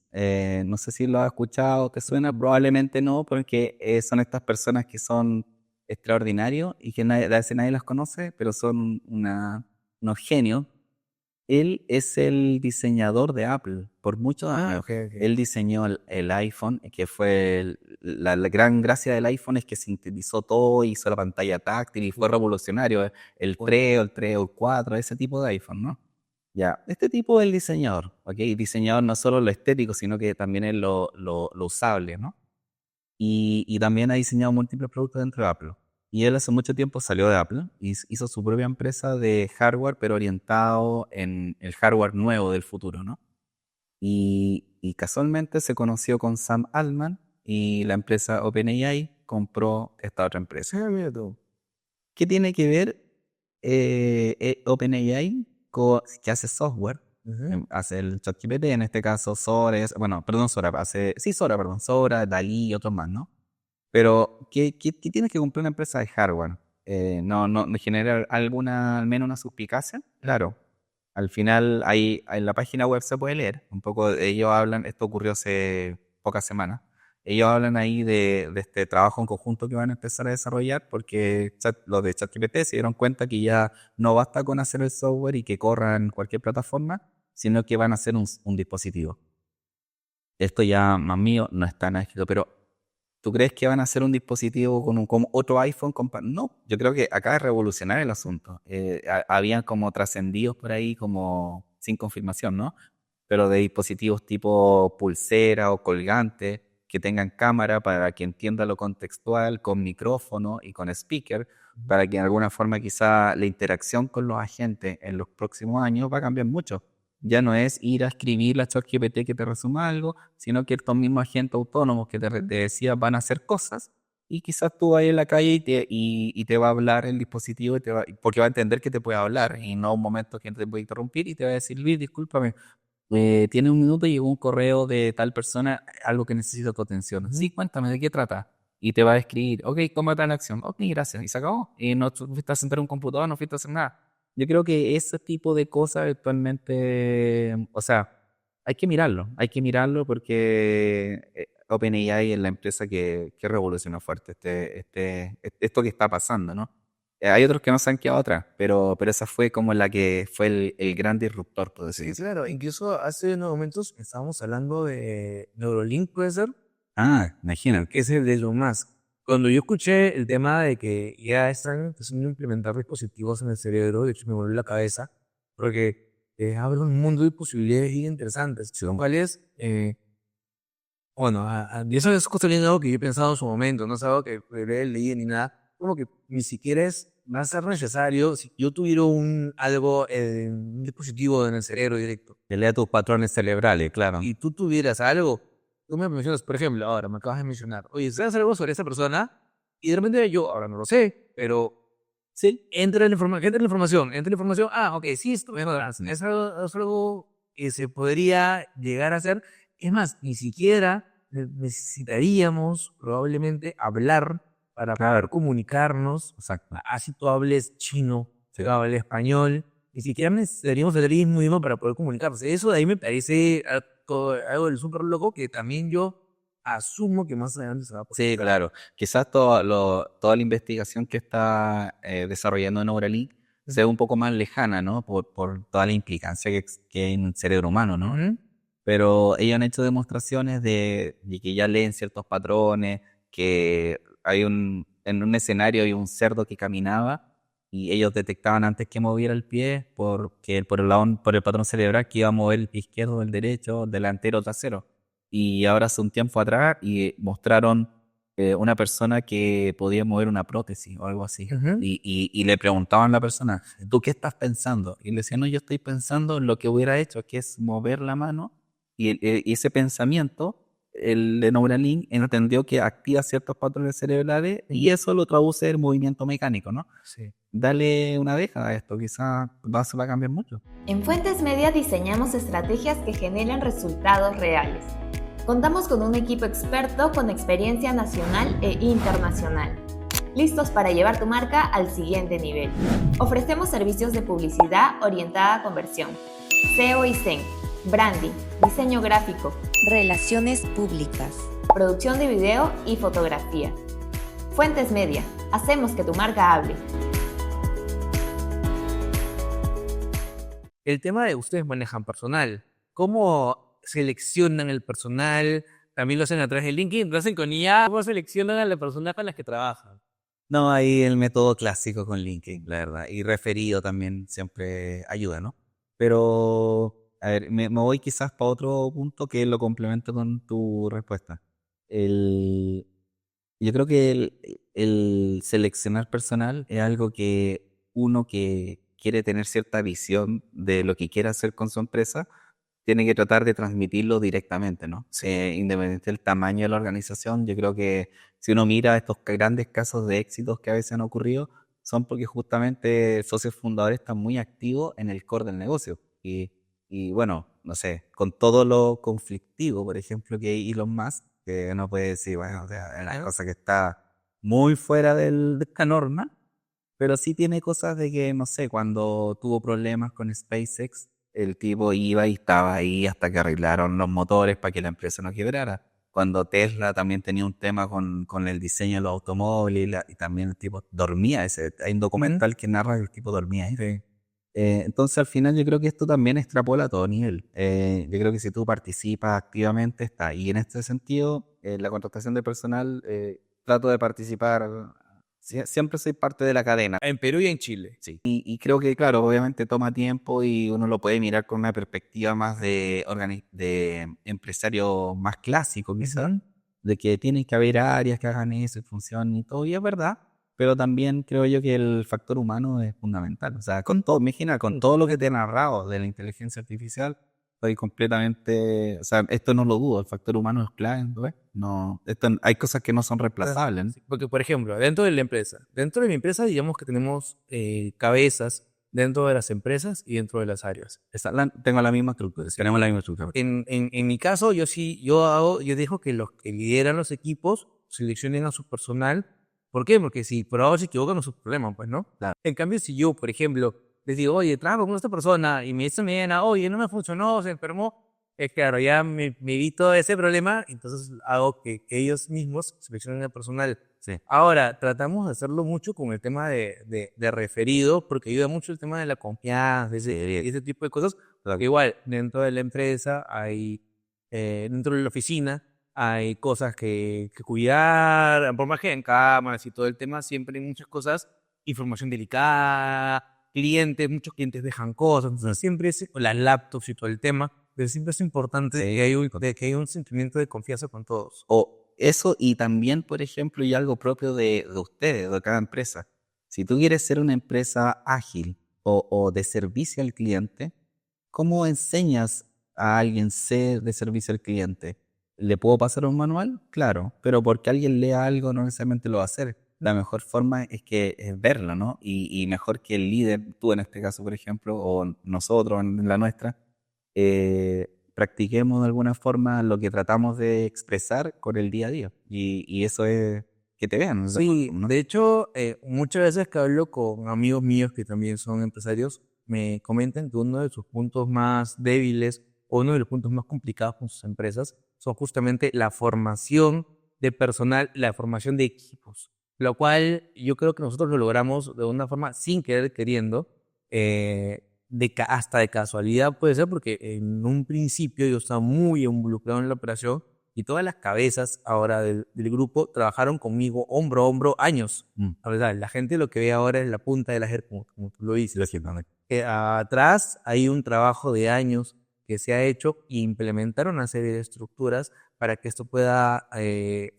No sé si lo has escuchado, ¿te suena? Probablemente no, porque son estas personas que son extraordinarios y que a veces nadie las conoce, pero son unos genios. Él es el diseñador de Apple por muchos años. Okay. Él diseñó el iPhone, que fue la gran gracia del iPhone es que sintetizó todo, hizo la pantalla táctil y fue revolucionario. El 3 o el 3 o el 4, ese tipo de iPhone, ¿no? Ya, este tipo es el diseñador, ¿ok? Diseñador no solo lo estético, sino que también es lo usable, ¿no? Y también ha diseñado múltiples productos dentro de Apple. Y él hace mucho tiempo salió de Apple y hizo su propia empresa de hardware, pero orientado en el hardware nuevo del futuro, ¿no? Y casualmente se conoció con Sam Altman y la empresa OpenAI compró esta otra empresa. Sí, mira tú. ¿Qué tiene que ver OpenAI que hace software? Hace el ChatGPT, en este caso Sora, Sora, Dalí y otros más, ¿no? Pero, ¿qué tiene que cumplir una empresa de hardware? ¿No genera al menos una suspicacia? Claro. Al final, ahí en la página web se puede leer. Un poco, ellos hablan, esto ocurrió hace pocas semanas. Ellos hablan ahí de este trabajo en conjunto que van a empezar a desarrollar porque los de ChatGPT se dieron cuenta que ya no basta con hacer el software y que corra en cualquier plataforma, sino que van a hacer un dispositivo. Esto ya, más mío, no está nada escrito, pero ¿tú crees que van a hacer un dispositivo con otro iPhone? No, yo creo que acá es revolucionar el asunto. Habían como trascendidos por ahí como sin confirmación, ¿no? Pero de dispositivos tipo pulsera o colgante que tengan cámara para que entienda lo contextual, con micrófono y con speaker, para que de alguna forma quizá la interacción con los agentes en los próximos años va a cambiar mucho. Ya no es ir a escribir la ChatGPT que te resuma algo, sino que estos mismos agentes autónomos que te decía van a hacer cosas y quizás tú vas en la calle y te va a hablar el dispositivo porque va a entender que te puede hablar y no un momento que te puede interrumpir y te va a decir, Luis, discúlpame, tiene un minuto y llegó un correo de tal persona, algo que necesita tu atención. Sí, cuéntame, ¿de qué trata? Y te va a escribir, ok, ¿cómo está la acción? Ok, gracias. Y se acabó. Y no fuiste a sentar un computador, no fuiste a hacer nada. Yo creo que ese tipo de cosas actualmente, o sea, hay que mirarlo porque OpenAI es la empresa que revoluciona fuerte esto que está pasando, ¿no? Hay otros que no se han quedado atrás, pero esa fue como la que fue el gran disruptor, por Sí, decirlo. claro, incluso hace unos momentos estábamos hablando de Neuralink, puede ser, Ah, imagínate. que es el de Elon Musk. Cuando yo escuché el tema de que ya están empezando a implementar dispositivos en el cerebro, de hecho me volvió la cabeza, porque habla un mundo de posibilidades bien interesantes. Sí. ¿Cuál es? Bueno, y eso es justamente algo que yo he pensado en su momento, no es algo que leí ni nada, como que ni siquiera va a ser necesario si yo tuviera un dispositivo en el cerebro directo Que lea tus patrones cerebrales, claro. y tú tuvieras algo, tú me mencionas, por ejemplo, ahora me acabas de mencionar, oye, ¿sabes algo sobre esa persona? Y de repente yo, ahora no lo sé, pero Sí. entra la información, ok, sí, esto es algo que se podría llegar a hacer. Es más, ni siquiera necesitaríamos probablemente hablar para poder Claro. comunicarnos. Exacto. Así tú hables chino, Sí. tú hables español, ni siquiera necesitaríamos el mismo idioma para poder comunicarnos. Eso de ahí me parece algo del súper loco que también yo asumo que más adelante se va a poder. Sí, claro. Quizás toda la investigación que está desarrollando Neuralink sea un poco más lejana, ¿no? Por toda la implicancia que hay en el cerebro humano, ¿no? Ujú. Pero ellos han hecho demostraciones de que ya leen ciertos patrones, que en un escenario hay un cerdo que caminaba y ellos detectaban antes que moviera el pie por el patrón cerebral que iba a mover el pie izquierdo, el derecho, delantero, trasero. Y ahora hace un tiempo atrás y mostraron una persona que podía mover una prótesis o algo así. Ujú. Y le preguntaban a la persona, ¿tú qué estás pensando? Y le decían, no, yo estoy pensando en lo que hubiera hecho, que es mover la mano y ese pensamiento, el de Neuralink entendió que activa ciertos patrones cerebrales y eso lo traduce en movimiento mecánico, ¿no? Sí. Dale una década a esto, quizás se va a cambiar mucho. En Fuentes Media diseñamos estrategias que generan resultados reales. Contamos con un equipo experto con experiencia nacional e internacional, listos para llevar tu marca al siguiente nivel. Ofrecemos servicios de publicidad orientada a conversión, SEO y SEM, branding, diseño gráfico, Relaciones públicas. producción de video y fotografía. Fuentes Media, hacemos que tu marca hable. El tema de ustedes manejan personal. ¿Cómo seleccionan el personal? También lo hacen a través de LinkedIn, lo hacen con IA. ¿Cómo seleccionan a la persona con las que trabajan? No, ahí el método clásico con LinkedIn, la verdad. Y referido también siempre ayuda, ¿no? Pero, a ver, me voy quizás para otro punto que lo complemento con tu respuesta. El, yo creo que el seleccionar personal es algo que uno que quiere tener cierta visión de lo que quiere hacer con su empresa, tiene que tratar de transmitirlo directamente, ¿no? Independiente del tamaño de la organización, yo creo que si uno mira estos grandes casos de éxitos que a veces han ocurrido, son porque justamente socios fundadores están muy activos en el core del negocio. Y bueno, no sé, con todo lo conflictivo, por ejemplo, que hay Elon Musk, que uno puede decir, bueno, o sea, es una cosa que está muy fuera de esta norma, pero sí tiene cosas de que, no sé, cuando tuvo problemas con SpaceX, el tipo iba y estaba ahí hasta que arreglaron los motores para que la empresa no quebrara. Cuando Tesla también tenía un tema con el diseño de los automóviles y también el tipo dormía. Hay un documental que narra que el tipo dormía ahí. Sí. Entonces al final yo creo que esto también extrapola a todo nivel. Yo creo que si tú participas activamente está. Y en este sentido, la contratación de personal, trato de participar. Siempre soy parte de la cadena. En Perú y en Chile. Sí. Y creo que, claro, obviamente toma tiempo y uno lo puede mirar con una perspectiva más de empresario más clásico, quizás, de que tienen que haber áreas que hagan eso y funcionen y todo, y es verdad, pero también creo yo que el factor humano es fundamental. O sea, con todo, imagina, con todo lo que te he narrado de la inteligencia artificial, estoy completamente, o sea, esto no lo dudo, el factor humano es clave, ¿no ves? No, hay cosas que no son reemplazables, ¿no? Sí, porque, por ejemplo, dentro de mi empresa, digamos que tenemos cabezas dentro de las empresas y dentro de las áreas. Tengo la misma estructura, tenemos la misma estructura. En mi caso, yo dejo que los que lideran los equipos seleccionen a su personal. ¿Por qué? Porque si por ahora se equivocan, no es su problema, pues, ¿no? Claro. En cambio, si yo, por ejemplo, les digo, oye, trabajo con esta persona y me dicen mañana, oye, no me funcionó, se enfermó, claro, ya me evito ese problema, entonces hago que ellos mismos seleccionen el personal Sí. Ahora, tratamos de hacerlo mucho con el tema de referido, porque ayuda mucho el tema de la confianza, ese tipo de cosas. Claro. Igual, dentro de la empresa dentro de la oficina, hay cosas que cuidar, por más que en cámaras y todo el tema, siempre hay muchas cosas, información delicada, muchos clientes dejan cosas, entonces siempre es las laptops y todo el tema, pero siempre es importante Sí. de que haya un sentimiento de confianza con todos. O eso, y también, por ejemplo, y algo propio de ustedes, de cada empresa. Si tú quieres ser una empresa ágil o de servicio al cliente, ¿cómo enseñas a alguien ser de servicio al cliente? ¿Le puedo pasar un manual? Claro, pero porque alguien lea algo no necesariamente lo va a hacer. La mejor forma es verlo, ¿no? Y mejor que el líder, tú en este caso, por ejemplo, o nosotros en la nuestra, practiquemos de alguna forma lo que tratamos de expresar con el día a día. Y eso es que te vean, Sí, ¿no? de hecho, muchas veces que hablo con amigos míos que también son empresarios, me comentan que uno de sus puntos más débiles o uno de los puntos más complicados con sus empresas son justamente la formación de personal, la formación de equipos, lo cual yo creo que nosotros lo logramos de una forma sin querer queriendo, hasta de casualidad puede ser, porque en un principio yo estaba muy involucrado en la operación y todas las cabezas ahora del grupo trabajaron conmigo hombro a hombro años. La verdad, la gente lo que ve ahora es la punta del iceberg, como tú lo dices. Atrás hay un trabajo de años que se ha hecho y implementaron una serie de estructuras para que esto pueda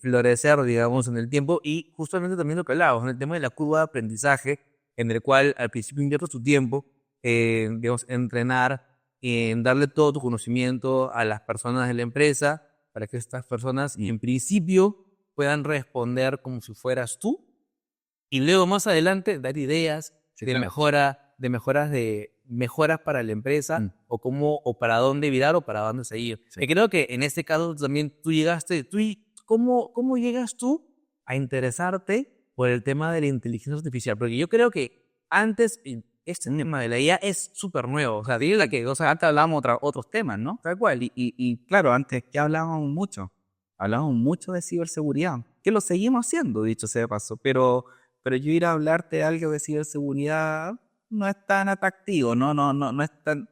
florecer, digamos, en el tiempo. Y justamente también lo que hablábamos, en el tema de la curva de aprendizaje, en el cual al principio inviertes tu tiempo, digamos, entrenar, en darle todo tu conocimiento a las personas de la empresa, para que estas personas en principio puedan responder como si fueras tú, y luego más adelante dar ideas de mejoras para la empresa, o para dónde virar o para dónde seguir. Sí. Y creo que en este caso también ¿cómo llegas tú a interesarte por el tema de la inteligencia artificial? Porque yo creo que antes este tema de la IA es súper nuevo. O sea, Antes hablábamos otros temas, ¿no? tal cual. Y claro, antes que hablábamos mucho de ciberseguridad, que lo seguimos haciendo, dicho sea de paso, pero yo ir a hablarte de algo de ciberseguridad no es tan atractivo, no es tan...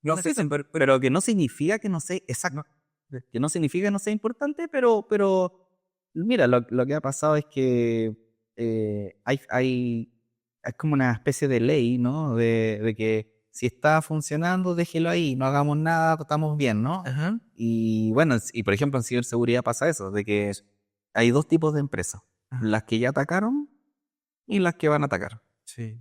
No sé, pero que no significa que no sea exacto, que no significa que no sea importante, pero mira, lo que ha pasado es que hay como una especie de ley, ¿no? De que si está funcionando, déjelo ahí, no hagamos nada, estamos bien, ¿no? Ajá. Y bueno, y por ejemplo en ciberseguridad pasa eso, de que hay dos tipos de empresas, Ajá. las que ya atacaron y las que van a atacar. Sí.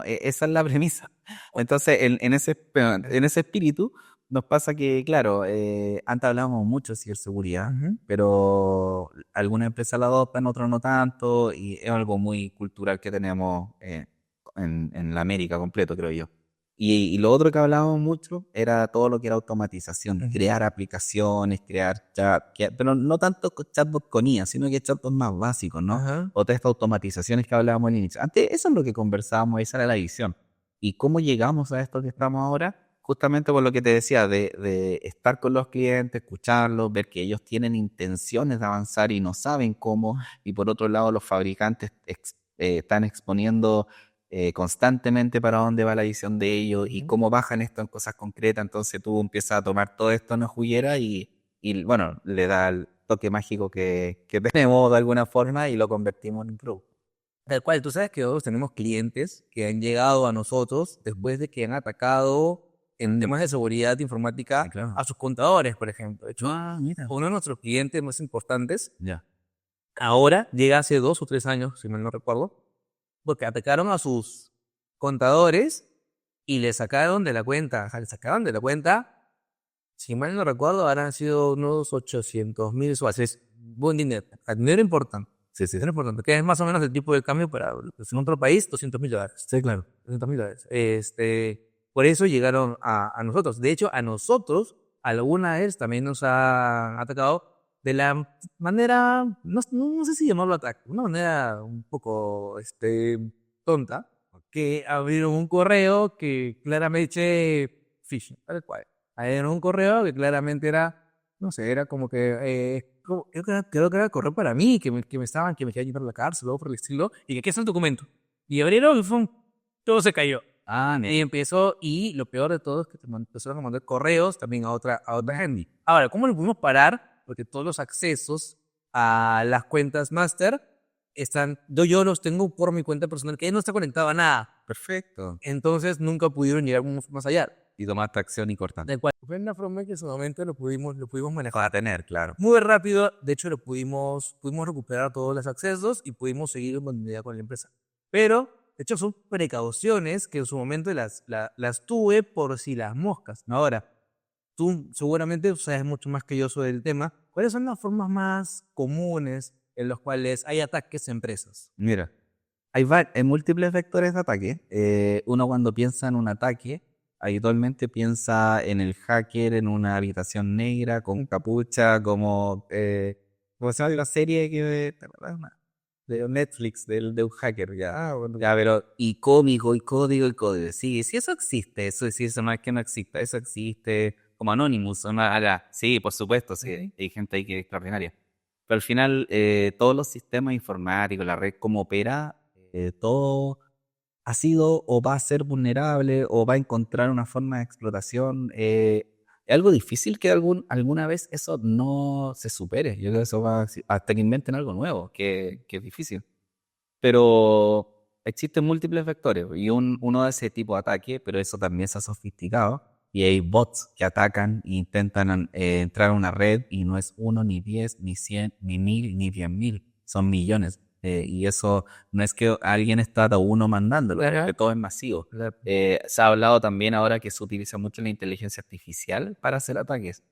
Esa es la premisa. Entonces, en ese espíritu, nos pasa que, claro, antes hablábamos mucho de ciberseguridad, pero algunas empresas la adoptan, otras no tanto, y es algo muy cultural que tenemos en la América completo, creo yo. Y lo otro que hablábamos mucho era todo lo que era automatización, crear aplicaciones, crear chat, pero no tanto chatbots con IA, sino que chatbots más básicos, ¿no? Ajá. O todas estas automatizaciones que hablábamos al inicio. Antes, eso es lo que conversábamos, esa era la visión. ¿Y cómo llegamos a esto que estamos ahora? Justamente por lo que te decía, de estar con los clientes, escucharlos, ver que ellos tienen intenciones de avanzar y no saben cómo, y por otro lado los fabricantes están exponiendo constantemente para dónde va la visión de ellos y cómo bajan esto en cosas concretas. Entonces tú empiezas a tomar todo esto en una juguera y bueno, le da el toque mágico que tenemos de alguna forma y lo convertimos en un producto. Tal cual, tú sabes que nosotros tenemos clientes que han llegado a nosotros después de que han atacado en temas de seguridad informática Sí, claro. a sus contadores, por ejemplo. De hecho, Mira. uno de nuestros clientes más importantes Ya. ahora llega hace 2 o 3 años, si mal no recuerdo, porque atacaron a sus contadores y le sacaron de la cuenta. O sea, le sacaron de la cuenta, si mal no recuerdo, habrán sido unos 800,000 soles. Es buen dinero. O sea, dinero importante. Sí, sí. Dinero importante. Que es más o menos el tipo de cambio para en otro país, $200,000. Sí, claro. $200,000. Por eso llegaron a nosotros. De hecho, a nosotros, alguna vez también nos han atacado de la manera, no sé si llamarlo ataque, una manera un poco tonta, que abrieron un correo que claramente phishing, tal cual. Abrieron un correo que claramente era no sé, era como que, creo que era correr para mí, que me querían llevar a la cárcel, o algo por el estilo, y que aquí está el documento. Y abrieron y todo se cayó. Y empezó, y lo peor de todo es que te empezaron a mandar correos también a otra gente. Ahora, ¿cómo lo pudimos parar? Porque todos los accesos a las cuentas master yo los tengo por mi cuenta personal, que no está conectado a nada. Perfecto. Entonces nunca pudieron llegar más allá. Y tomaste acción y cortaste. De cual fue una forma que en su momento lo pudimos manejar. Para tener, claro. Muy rápido, de hecho pudimos recuperar todos los accesos y pudimos seguir en continuidad con la empresa. Pero, de hecho, son precauciones que en su momento las tuve por si las moscas. Ahora, tú seguramente sabes mucho más que yo sobre el tema. ¿Cuáles son las formas más comunes en las cuales hay ataques a empresas? Mira, hay múltiples vectores de ataque. Uno cuando piensa en un ataque, habitualmente piensa en el hacker en una habitación negra con capucha, como se llama la serie ¿te acuerdas? De Netflix, de un hacker, ya. Bueno, ya, pero y código, y código, y código. Sí, sí, eso existe, eso no es que no exista, eso existe como Anonymous, sí, por supuesto, sí, hay gente ahí que es extraordinaria. Pero al final, todos los sistemas informáticos, la red cómo opera, todo ha sido o va a ser vulnerable o va a encontrar una forma de explotación. Es algo difícil que alguna vez eso no se supere. Yo creo que eso va hasta que inventen algo nuevo, que es difícil. Pero existen múltiples vectores y uno de ese tipo de ataque, pero eso también se ha sofisticado. Y hay bots que atacan e intentan entrar a una red y no es 1, ni 10, ni 100, ni 1000, ni 10.000. Son millones. Y eso no es que alguien está a uno mandándolo, que todo es masivo. Se ha hablado también ahora que se utiliza mucho la inteligencia artificial para hacer ataques.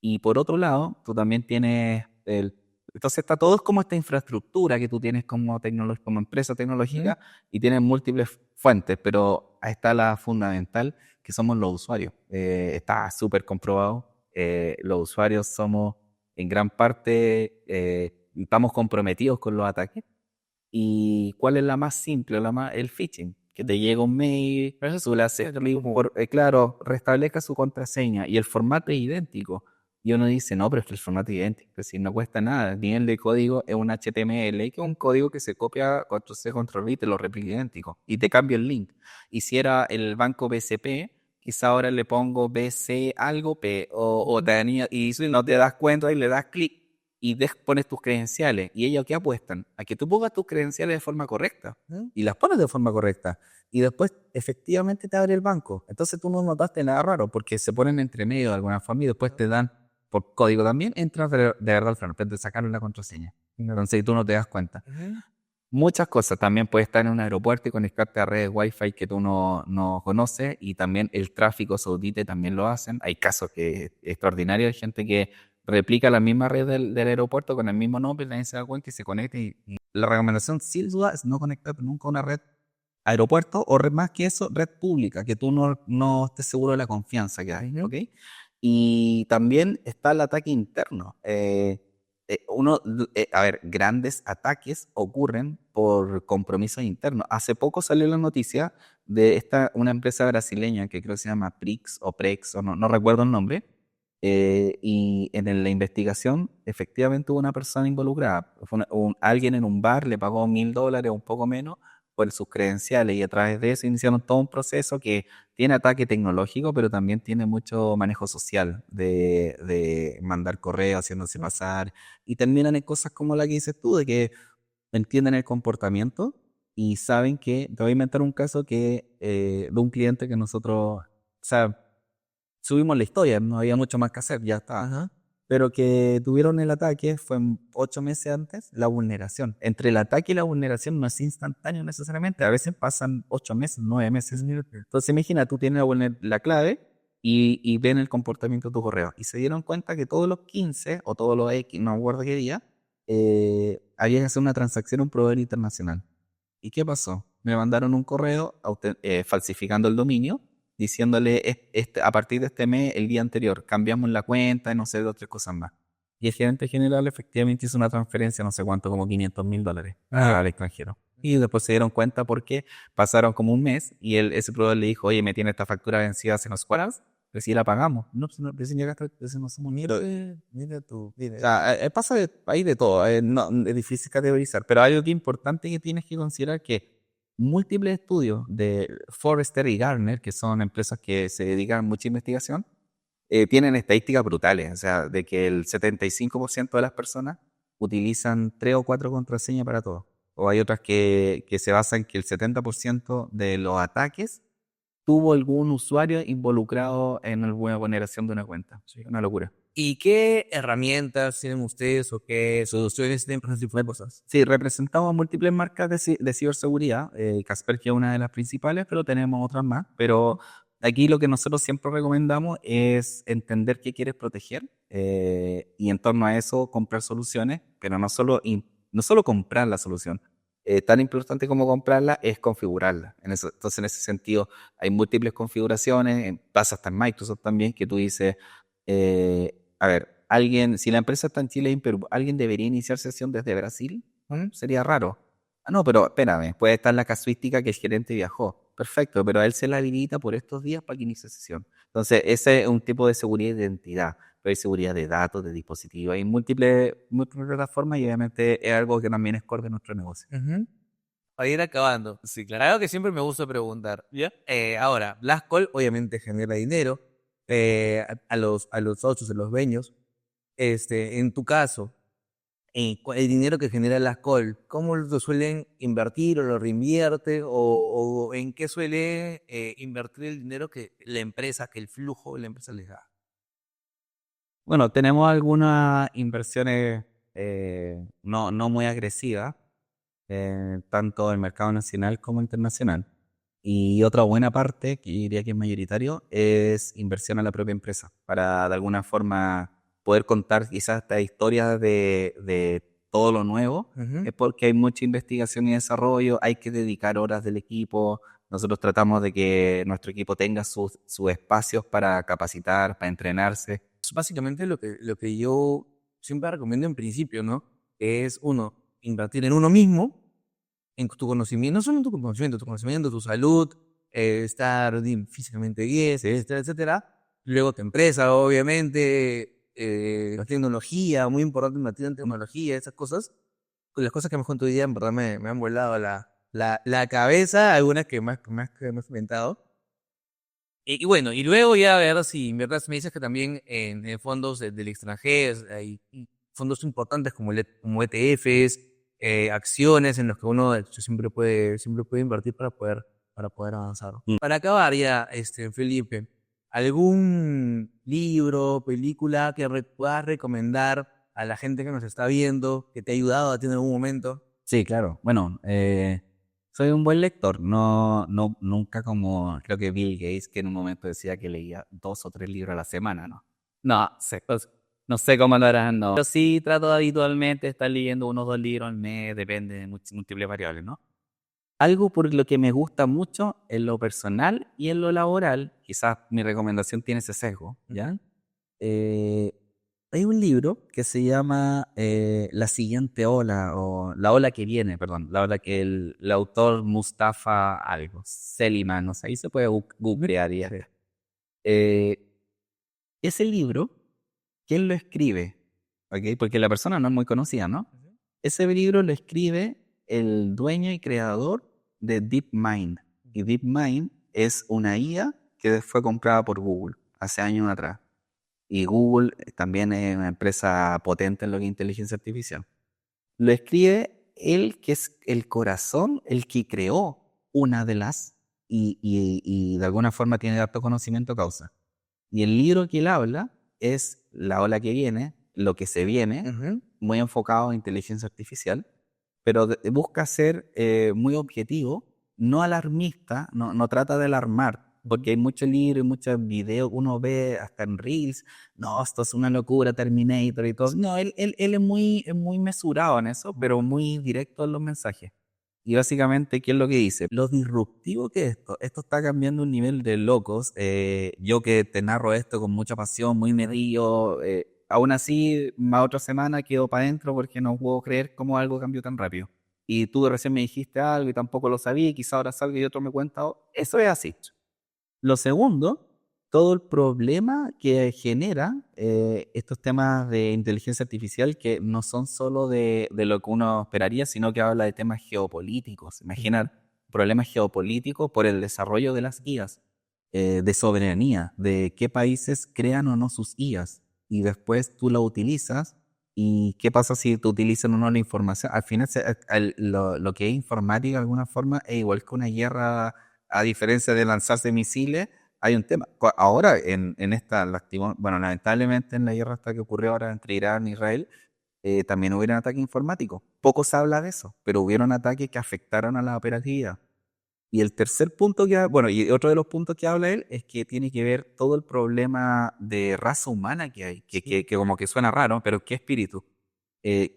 Y por otro lado, tú también tienes entonces está todo como esta infraestructura que tú tienes como empresa tecnológica y tienes múltiples fuentes, pero ahí está la fundamental, que somos los usuarios. Está súper comprobado. Los usuarios somos en gran parte, estamos comprometidos con los ataques. ¿Y cuál es la más simple? El phishing, que te llega un mail, tú le haces claro, restablezca su contraseña y el formato es idéntico. Y uno dice, no, pero es que el formato es idéntico, es decir, no cuesta nada. El nivel de código es un HTML, que es un código que se copia, Ctrl-C, Ctrl-V y te lo replica idéntico. Y te cambio el link. Y si era el banco BCP, quizá ahora le pongo BC algo P, y si no te das cuenta y le das clic y pones tus credenciales. ¿Y ellos qué apuestan? A que tú pongas tus credenciales de forma correcta. Y las pones de forma correcta. Y después efectivamente te abre el banco. Entonces tú no notaste nada raro porque se ponen entre medio de alguna forma y después te dan por código también, entras de verdad al freno, pero te sacaron la contraseña. Entonces tú no te das cuenta. Muchas cosas. También puedes estar en un aeropuerto y conectarte a redes Wi-Fi que tú no conoces, y también el tráfico se audite, también lo hacen. Hay casos extraordinarios de gente que replica la misma red del aeropuerto con el mismo nombre, nadie se da cuenta y se conecta. Y la recomendación, sin duda, es no conectarte nunca a una red aeropuerto o red, más que eso, red pública, que tú no estés seguro de la confianza que hay, ¿ok? Y también está el ataque interno. Grandes ataques ocurren por compromisos internos. Hace poco salió la noticia de una empresa brasileña que creo que se llama Prix o Prex, o no recuerdo el nombre, y en la investigación efectivamente hubo una persona involucrada. Alguien en un bar le pagó $1.000, un poco menos, por sus credenciales, y a través de eso iniciaron todo un proceso que tiene ataque tecnológico, pero también tiene mucho manejo social de mandar correos, haciéndose pasar, y terminan en cosas como la que dices tú, de que entienden el comportamiento y saben que, te voy a inventar un caso de un cliente que nosotros, subimos la historia, no había mucho más que hacer, ya está. Pero que tuvieron el ataque fue 8 meses antes, la vulneración. Entre el ataque y la vulneración no es instantáneo necesariamente, a veces pasan 8 meses, 9 meses. Entonces imagina, tú tienes la clave y ven el comportamiento de tu correo. Y se dieron cuenta que todos los 15 o todos los X, no me acuerdo qué día, había que hacer una transacción a un proveedor internacional. ¿Y qué pasó? Me mandaron un correo falsificando el dominio, diciéndole a partir de este mes, el día anterior, cambiamos la cuenta y no sé, de otras cosas más. Y el gerente general efectivamente hizo una transferencia, no sé cuánto, como $500,000 al extranjero. Y después se dieron cuenta porque pasaron como un mes y ese proveedor le dijo, oye, me tiene esta factura vencida hace unos cuantos, recién la pagamos. No, pues, recién llegaste, recién no somos ni... Mira tú, O sea, pasa ahí de todo, no, es difícil categorizar, pero hay algo que es importante que tienes que considerar que múltiples estudios de Forrester y Gartner, que son empresas que se dedican a mucha investigación, tienen estadísticas brutales, o sea, de que el 75% de las personas utilizan 3 o 4 contraseñas para todo. O hay otras que se basan en que el 70% de los ataques tuvo algún usuario involucrado en alguna vulneración de una cuenta. Sí, una locura. ¿Y qué herramientas tienen ustedes o qué soluciones tienen para ese tipo de cosas? Sí, representamos múltiples marcas de ciberseguridad. Kaspersky es una de las principales, pero tenemos otras más. Pero aquí lo que nosotros siempre recomendamos es entender qué quieres proteger y en torno a eso comprar soluciones, pero no solo comprar la solución. Tan importante como comprarla es configurarla. Entonces, en ese sentido, hay múltiples configuraciones. Pasa hasta en Microsoft también, que tú dices, a ver, si la empresa está en Chile y en Perú, ¿alguien debería iniciar sesión desde Brasil? Sería raro. Ah, no, pero espérame, puede estar la casuística que el gerente viajó. Perfecto, pero a él se la habilita por estos días para que inicie sesión. Entonces, ese es un tipo de seguridad de identidad, pero hay seguridad de datos, de dispositivos, hay múltiples plataformas y obviamente es algo que también es core de nuestro negocio. Para ir acabando, sí, claro. Algo que siempre me gusta preguntar. ¿Ya? Ahora, Blackcall obviamente genera dinero a los socios, a los dueños. En tu caso, el dinero que genera Blackcall, ¿cómo lo suelen invertir o lo reinvierte? ¿O en qué suele invertir el dinero que la empresa, que el flujo de la empresa les da? Bueno, tenemos algunas inversiones no muy agresivas, tanto en el mercado nacional como internacional. Y otra buena parte, que diría que es mayoritario, es inversión a la propia empresa, para de alguna forma poder contar quizás estas historias de todo lo nuevo. Es porque hay mucha investigación y desarrollo, hay que dedicar horas del equipo. Nosotros tratamos de que nuestro equipo tenga sus espacios para capacitar, para entrenarse. Es básicamente lo que yo siempre recomiendo en principio, ¿no? Es invertir en uno mismo, en tu conocimiento, no solo en tu conocimiento, tu salud, estar físicamente bien, etcétera, etcétera. Luego tu empresa, obviamente, la tecnología, muy importante invertir en tecnología, esas cosas. Las cosas que me cuento hoy día, en verdad, me han volado la cabeza, algunas que más que me he comentado. Y bueno, y luego ya a ver si en verdad me dices que también en fondos del extranjero hay fondos importantes como ETFs, acciones en los que uno siempre puede invertir para poder avanzar. Para acabar ya, Felipe, ¿algún libro, película que puedas recomendar a la gente que nos está viendo, que te ha ayudado a ti en algún momento? Sí, claro. Bueno, soy un buen lector, nunca como creo que Bill Gates, que en un momento decía que leía 2 o 3 libros a la semana, ¿no? No sé cómo lo harán, no. Pero sí trato habitualmente de estar leyendo 1 o 2 libros al mes, depende de múltiples variables, ¿no? Algo por lo que me gusta mucho en lo personal y en lo laboral, quizás mi recomendación tiene ese sesgo, ¿ya? Hay un libro que se llama La siguiente ola, o La ola que viene, perdón, la ola que el autor Mustafa algo, Seliman, no sé, ahí se puede googlear y ya. Ese libro, ¿quién lo escribe? ¿Okay? Porque la persona no es muy conocida, ¿no? Ese libro lo escribe el dueño y creador de DeepMind. Y DeepMind es una IA que fue comprada por Google hace años atrás. Y Google también es una empresa potente en lo que es inteligencia artificial. Lo escribe él, que es el corazón, el que creó una de las, y de alguna forma tiene alto conocimiento causa. Y el libro que él habla es La ola que viene, lo que se viene, muy enfocado en inteligencia artificial, pero busca ser muy objetivo, no alarmista, no trata de alarmar, porque hay muchos libros y muchos videos, uno ve hasta en Reels, no, esto es una locura, Terminator y todo. No, él es muy mesurado en eso, pero muy directo en los mensajes. Y básicamente, ¿qué es lo que dice? Lo disruptivo que es esto está cambiando un nivel de locos. Yo que te narro esto con mucha pasión, muy medido, aún así, más otra semana quedo para adentro porque no puedo creer cómo algo cambió tan rápido. Y tú recién me dijiste algo y tampoco lo sabía, y quizá ahora salga y otro me cuenta, eso es así. Lo segundo todo el problema que genera estos temas de inteligencia artificial, que no son solo de lo que uno esperaría, sino que habla de temas geopolíticos. Imagina problemas geopolíticos por el desarrollo de las IAs, de soberanía, de qué países crean o no sus IAs, y después tú la utilizas. ¿Y qué pasa si te utilizan o no la información? Al final, lo que es informática de alguna forma es igual que una guerra, a diferencia de lanzarse misiles. Hay un tema. Ahora, en esta, bueno, lamentablemente en la guerra hasta que ocurrió ahora entre Irán e Israel, también hubieron ataques informáticos. Poco se habla de eso, pero hubieron ataques que afectaron a la operatividad. Y el tercer punto y otro de los puntos que habla él es que tiene que ver todo el problema de raza humana que hay, que como que suena raro, pero ¿qué espíritu?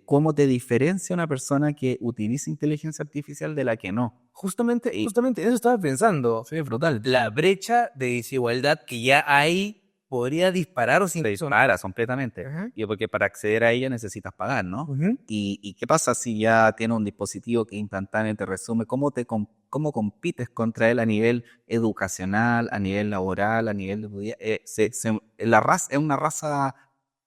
¿Cómo te diferencia una persona que utiliza inteligencia artificial de la que no? Justamente eso estaba pensando. Sí, brutal. La brecha de desigualdad que ya hay podría disparar o sin Se dispara completamente. Ajá. Y porque para acceder a ella necesitas pagar, ¿no? Ujú. ¿Y qué pasa si ya tiene un dispositivo que instantáneamente te resume? ¿Cómo compites contra él a nivel educacional, a nivel laboral, a nivel de... la raza es una raza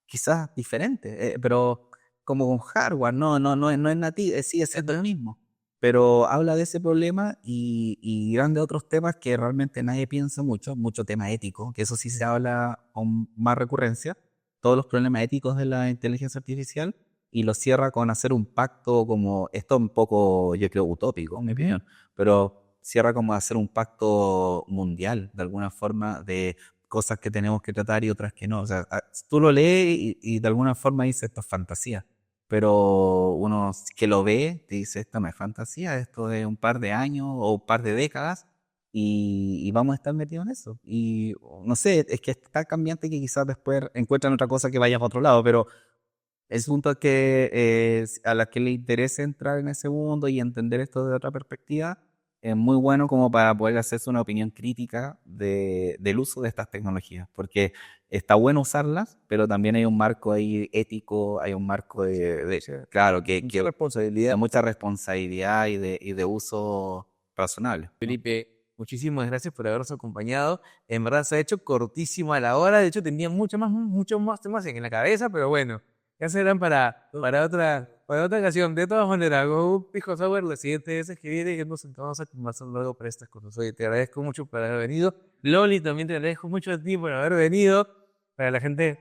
quizás diferente, pero como con hardware, no es nativo, sigue siendo el mismo. Pero habla de ese problema y grandes otros temas que realmente nadie piensa mucho tema ético, que eso sí se habla con más recurrencia, todos los problemas éticos de la inteligencia artificial, y lo cierra con hacer un pacto como, esto es un poco, yo creo, utópico, en mi opinión, pero cierra como hacer un pacto mundial, de alguna forma, de cosas que tenemos que tratar y otras que no. O sea, tú lo lees y de alguna forma dices, esto es fantasía. Pero uno que lo ve te dice, esto no es fantasía, esto es un par de años o un par de décadas y vamos a estar metidos en eso. Y no sé, es que es tan cambiante que quizás después encuentran otra cosa que vaya a otro lado, pero el punto es que a la que le interese entrar en ese mundo y entender esto de otra perspectiva, es muy bueno como para poder hacerse una opinión crítica del uso de estas tecnologías, porque está bueno usarlas, pero también hay un marco ahí ético, hay un marco claro, que mucha responsabilidad y de uso razonable, ¿no? Felipe, muchísimas gracias por habernos acompañado. En verdad se ha hecho cortísima la hora. De hecho, tenía muchos más temas en la cabeza, pero bueno, ya serán para otra ocasión. De todas maneras, con Pisco Sour, las siguientes veces que viene, ya nos sentamos a conversar luego para estas cosas. Oye, te agradezco mucho por haber venido. Loli, también te agradezco mucho a ti por haber venido. Para la gente,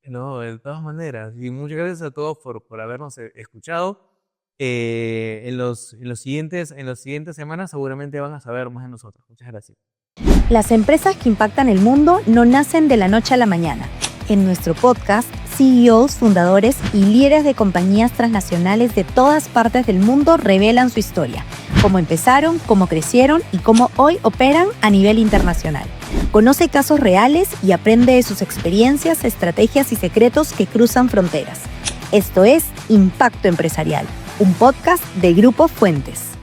no, de todas maneras. Y muchas gracias a todos por habernos escuchado. En los siguientes semanas seguramente van a saber más de nosotros. Muchas gracias. Las empresas que impactan el mundo no nacen de la noche a la mañana. En nuestro podcast, CEOs, fundadores y líderes de compañías transnacionales de todas partes del mundo revelan su historia, cómo empezaron, cómo crecieron y cómo hoy operan a nivel internacional. Conoce casos reales y aprende de sus experiencias, estrategias y secretos que cruzan fronteras. Esto es Impacto Empresarial, un podcast de Grupo Fuentes.